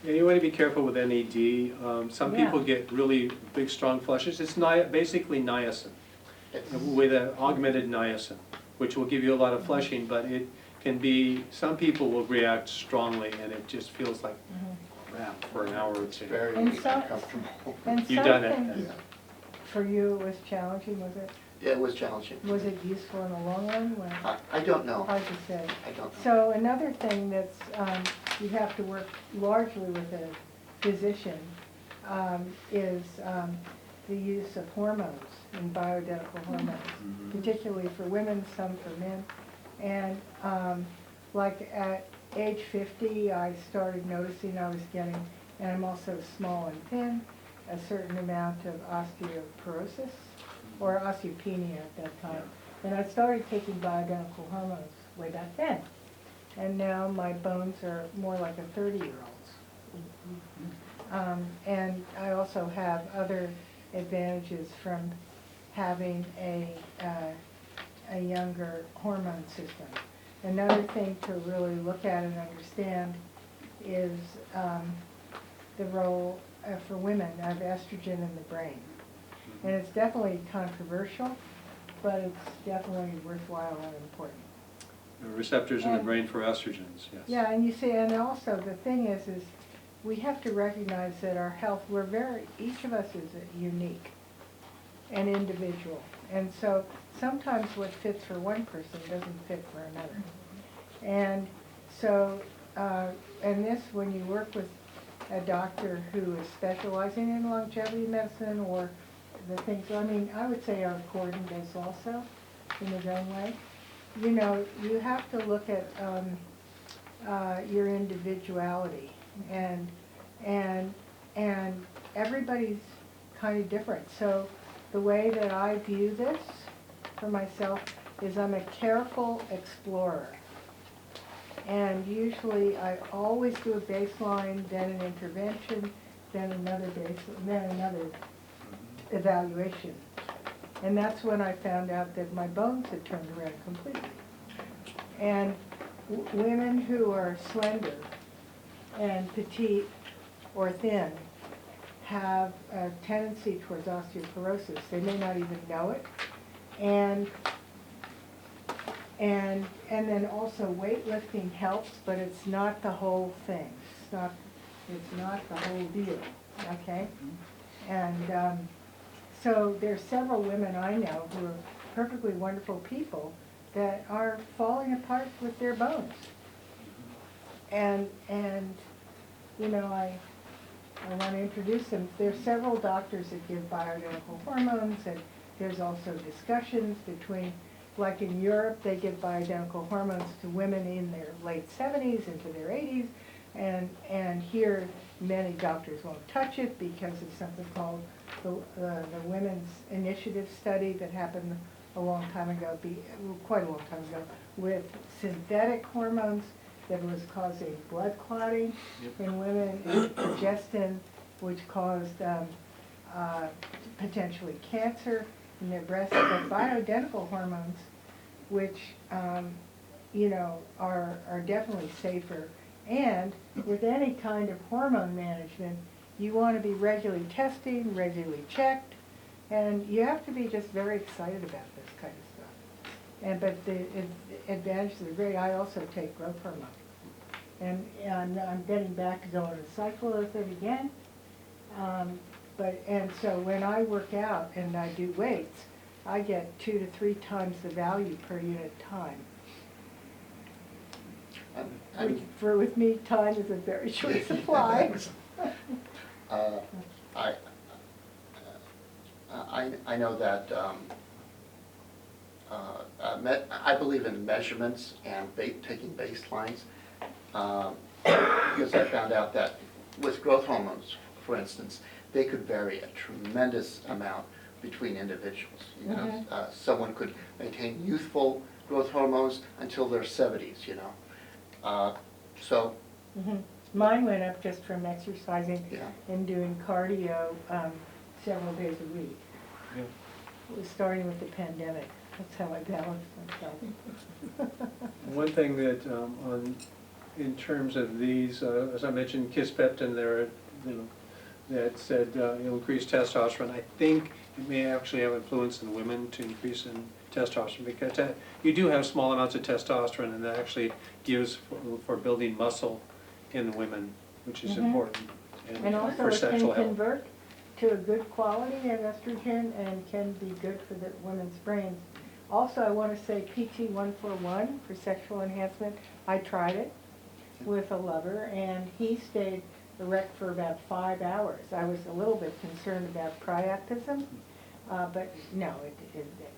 Yeah, you want to be careful with NAD. Some people get really big, strong flushes. It's basically niacin, with an augmented niacin, which will give you a lot of flushing, but it can be, some people will react strongly, and it just feels like crap for an hour or two. Very uncomfortable. And You've some done it. things, for you, it was challenging, was it? Yeah, it was challenging. Was it useful in the long run? Well, I don't know. hard to say. I don't know. So another thing that's, you have to work largely with a physician, is the use of hormones and bioidentical hormones, particularly for women, some for men. And like at age 50, I started noticing I was getting, and I'm also small and thin, a certain amount of osteoporosis or osteopenia at that time. And I started taking bioidentical hormones way back then. And now my bones are more like a 30-year-old's. And I also have other advantages from having a younger hormone system. Another thing to really look at and understand is the role for women of estrogen in the brain. And it's definitely controversial, but it's definitely worthwhile and important. The receptors in the brain for estrogens, yes. Yeah, and you see, and also the thing is we have to recognize that our health, each of us is unique and individual. And so sometimes what fits for one person doesn't fit for another. And so, and this, when you work with a doctor who is specializing in longevity medicine or the things, I mean, I would say our Corden does also in his own way. You know, you have to look at your individuality, and everybody's kind of different. So the way that I view this for myself is I'm a careful explorer. And usually I always do a baseline, then an intervention, then another baseline, then another evaluation. And that's when I found out that my bones had turned around completely. And women who are slender and petite or thin have a tendency towards osteoporosis. They may not even know it. And then also weightlifting helps, but it's not the whole thing. It's not the whole deal, okay? And so there's several women I know who are perfectly wonderful people that are falling apart with their bones. And you know, I want to introduce them. There's several doctors that give bioidentical hormones, and there's also discussions between, like in Europe, they give bioidentical hormones to women in their late 70s into their 80s, and here many doctors won't touch it because of something called the Women's Initiative study that happened a long time ago, quite a long time ago, with synthetic hormones that was causing blood clotting in women, and progestin, which caused potentially cancer in their breasts, but bioidentical hormones, which you know, are definitely safer. And with any kind of hormone management, you want to be regularly testing, regularly checked, and you have to be just very excited about this kind of stuff. But the advantages are great. I also take growth hormone. And I'm getting back to going to cycle with it again. And so when I work out and I do weights, I get 2 to 3 times the value per unit time. With me, time is a very short supply. I know that I believe in measurements and taking baselines, because I found out that with growth hormones, for instance, they could vary a tremendous amount between individuals. You know, someone could maintain youthful growth hormones until their 70s, you know. Mine went up just from exercising Yeah. and doing cardio several days a week. Yeah. It was starting with the pandemic. That's how I balanced myself. One thing that, in terms of these, as I mentioned, Kisspeptin there, you know, that said it'll increase testosterone. I think it may actually have influence in women to increase in testosterone, because you do have small amounts of testosterone, and that actually gives for building muscle in the women, which is important, And also for it sexual can health. convert to a good quality of estrogen and can be good for the women's brains. Also, I want to say PT141 for sexual enhancement. I tried it with a lover, and he stayed erect for about 5 hours. I was a little bit concerned about priapism, but no,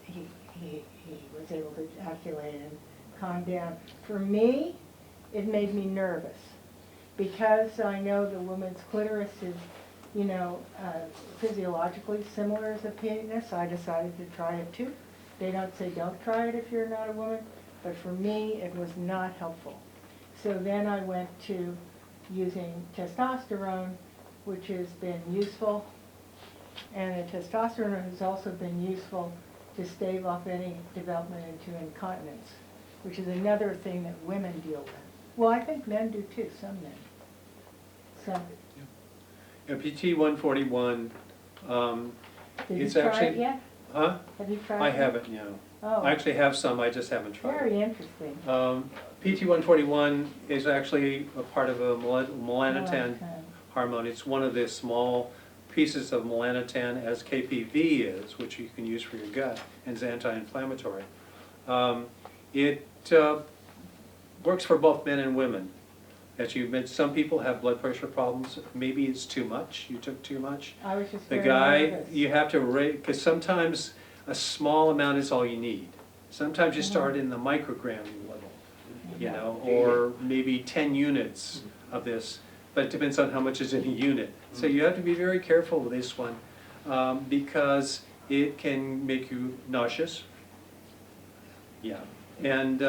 he was able to ejaculate and calm down. For me, it made me nervous, because I know the woman's clitoris is, you know, physiologically similar as a penis. I decided to try it too. They don't say don't try it if you're not a woman, but for me it was not helpful. So then I went to using testosterone, which has been useful, and the testosterone has also been useful to stave off any development into incontinence, which is another thing that women deal with. Well, I think men do too, some men. Some. Yeah, PT141, Did it's you try actually, it yet? huh? Have you tried it? I haven't, no. Oh. I actually have some, I just haven't tried it. Very interesting. PT141 is actually a part of a melanotan hormone. It's one of the small pieces of melanotan, as KPV is, which you can use for your gut, and is anti-inflammatory. It works for both men and women. As you mentioned, some people have blood pressure problems. Maybe it's too much, you took too much. I was just The very guy, nervous. you have to rate, because sometimes a small amount is all you need. Sometimes you start in the microgram level, you know, or maybe 10 units of this, but it depends on how much is in a unit. So you have to be very careful with this one, because it can make you nauseous. Yeah, and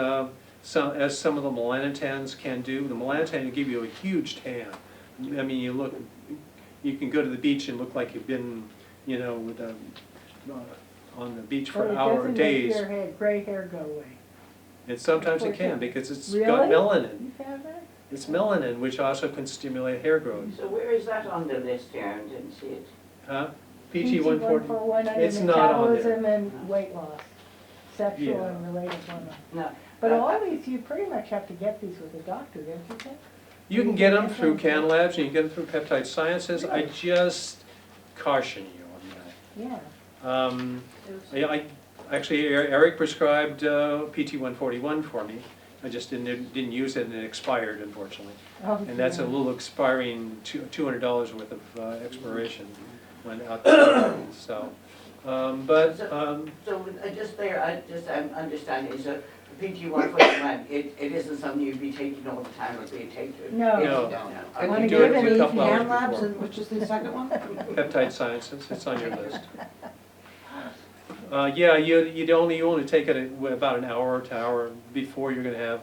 as some of the melanotans can do, the melanotan will give you a huge tan. I mean, you can go to the beach and look like you've been, you know, with on the beach for hours or days. But it doesn't make your gray hair go away. And sometimes it can, because it's Really? got melanin. You found that? It's melanin, which also can stimulate hair growth. So where is that on the list here? I didn't see it. Huh? PT141 PT140, under it's not on metabolism there. and weight loss, sexual Yeah. and related hormones. No. But all these, you pretty much have to get these with a doctor, don't you think? You can get them through Can Labs, and you can get them through Peptide Sciences. I Really? just caution you on that. Yeah. Actually, Eric prescribed PT141 for me, I just didn't use it and it expired, unfortunately. Oh, And that's a dear. little expiring, $200 worth of expiration went out. So, So just there, I'm understanding, so the PT-141, it isn't something you'd be taking all the time or be taken? No. No. I You Want to do give it a any couple hours hand labs, before. and which is the second one? Peptide sciences, it's on your list. Yeah, you only take it about an hour to hour before you're gonna have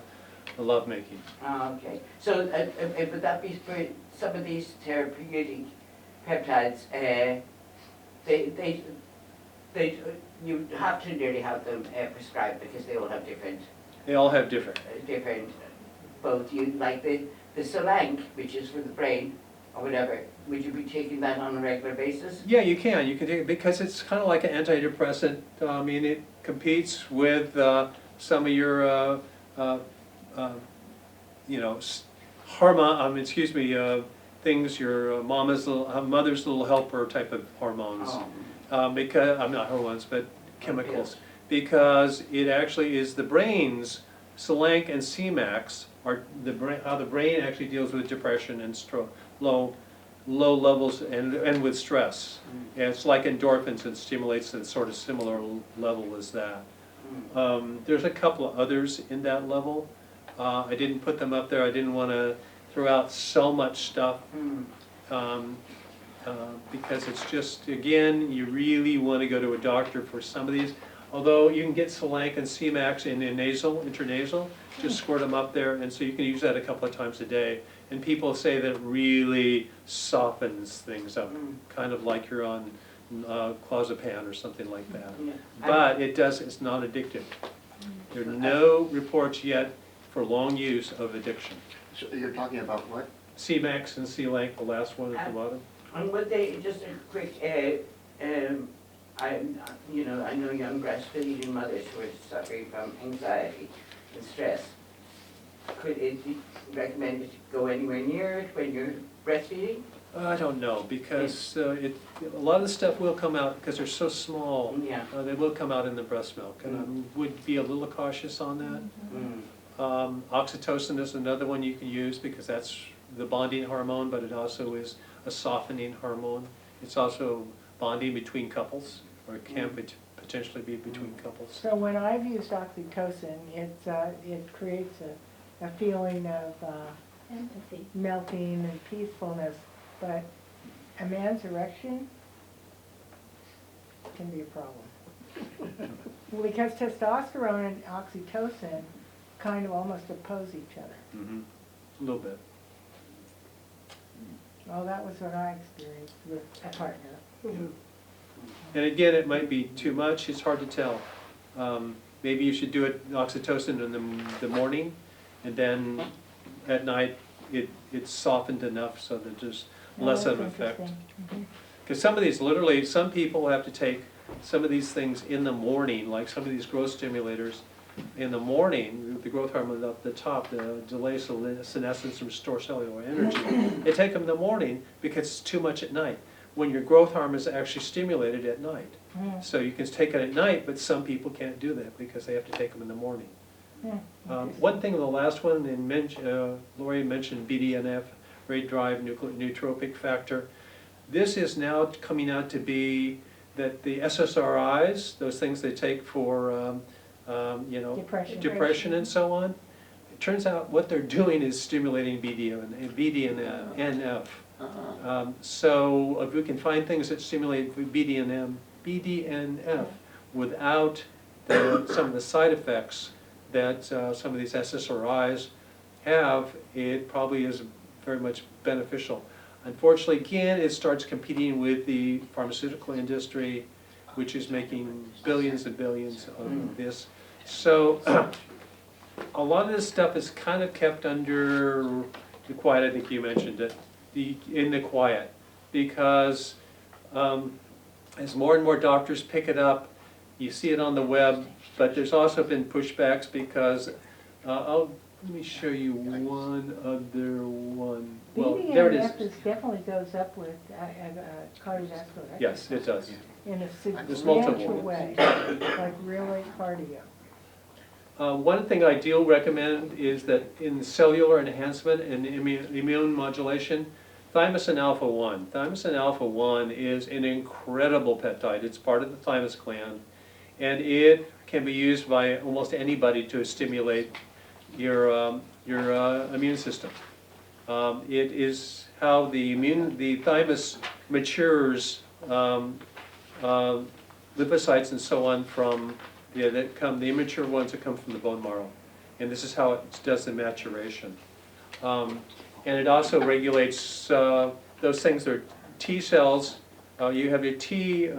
a lovemaking. Okay, so would that be for some of these therapeutic peptides, you have to nearly have them prescribed because they all have different, They all have different. both you, like the Solank, which is for the brain, or whatever, would you be taking that on a regular basis? Yeah, you can take it because it's kind of like an antidepressant. I mean, it competes with some of your, you know, hormone, things, your mother's little helper type of hormones. Because, I'm not hormones, but chemicals. Because it actually is the brain's, Solank and Cmax are how the brain actually deals with depression and low levels and with stress. And it's like endorphins, it stimulates at sort of similar level as that. There's a couple of others in that level. I didn't put them up there, I didn't want to throw out so much stuff. Because it's just, again, you really want to go to a doctor for some of these. Although you can get Solank and Cmax in intranasal, just squirt them up there, and so you can use that a couple of times a day. And people say that it really softens things up, kind of like you're on clozapam or something like that. But it's not addictive. There are no reports yet for long use of addiction. So you're talking about what? Cmax and Solank, the last one at the bottom. And would they, just a quick, I know young breastfeeding mothers who are suffering from anxiety and stress. Could it be recommended to go anywhere near it when you're breastfeeding? I don't know, because a lot of the stuff will come out, because they're so small, Yeah. they will come out in the breast milk, and I would be a little cautious on that. Oxytocin is another one you can use, because that's the bonding hormone, but it also is a softening hormone. It's also bonding between couples, or it can potentially be between couples. So when I've used oxytocin, it creates a feeling of Empathy. melting and peacefulness, but a man's erection can be a problem. Because testosterone and oxytocin kind of almost oppose each other. A little bit. Well, that was what I experienced with a partner. And again, it might be too much, it's hard to tell. Maybe you should do it, oxytocin in the morning, and then at night it's softened enough so that there's less of an effect. Because some of these, literally, some people have to take some of these things in the morning, like some of these growth stimulators. In the morning, the growth hormone up the top, the delay senescence and restore cellular energy, they take them in the morning because it's too much at night, when your growth hormone is actually stimulated at night. So you can take it at night, but some people can't do that because they have to take them in the morning. One thing, the last one, Lori mentioned BDNF, rate drive nootropic factor. This is now coming out to be that the SSRIs, those things they take for depression and so on, it turns out what they're doing is stimulating BDNF. So if we can find things that stimulate BDNF without some of the side effects that some of these SSRIs have, it probably is very much beneficial. Unfortunately, again, it starts competing with the pharmaceutical industry, which is making billions and billions of this. So a lot of this stuff is kind of kept under the quiet. I think you mentioned it, in the quiet, because as more and more doctors pick it up, you see it on the web, but there's also been pushbacks because, let me show you one other one. Well, there it is. Definitely goes up with cardiovascular. Yes, it does. In a There's multiple. substantial way, like really cardio. One thing I do recommend is that in cellular enhancement and immune modulation, thymosin alpha-1. Thymosin alpha-1 is an incredible peptide. It's part of the thymus gland, and it can be used by almost anybody to stimulate your immune system. It is how the thymus matures lymphocytes and so on from the immature ones that come from the bone marrow, and this is how it does the maturation. And it also regulates those things that are T cells. You have your T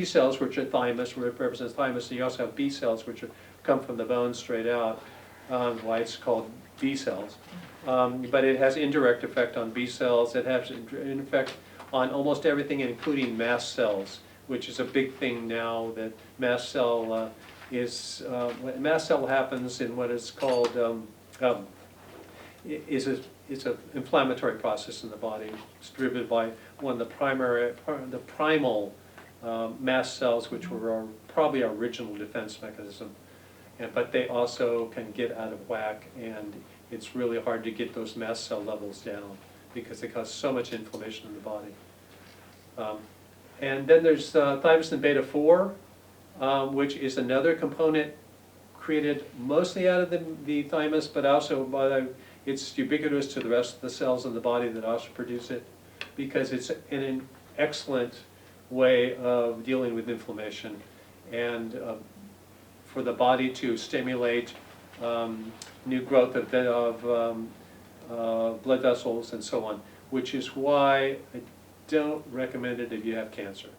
cells, which are thymus, which represents thymus, and you also have B cells, which come from the bone straight out. Why it's called B cells. But it has indirect effect on B cells. It has an effect on almost everything, including mast cells, which is a big thing now. That mast cell mast cell happens in what is called it's an inflammatory process in the body. It's driven by one of the primal mast cells, which were probably our original defense mechanism. But they also can get out of whack, and it's really hard to get those mast cell levels down because they cause so much inflammation in the body. And then there's thymosin beta-4, which is another component created mostly out of the thymus, but also it's ubiquitous to the rest of the cells in the body that also produce it, because it's an excellent way of dealing with inflammation and for the body to stimulate new growth of blood vessels and so on, which is why I don't recommend it if you have cancer.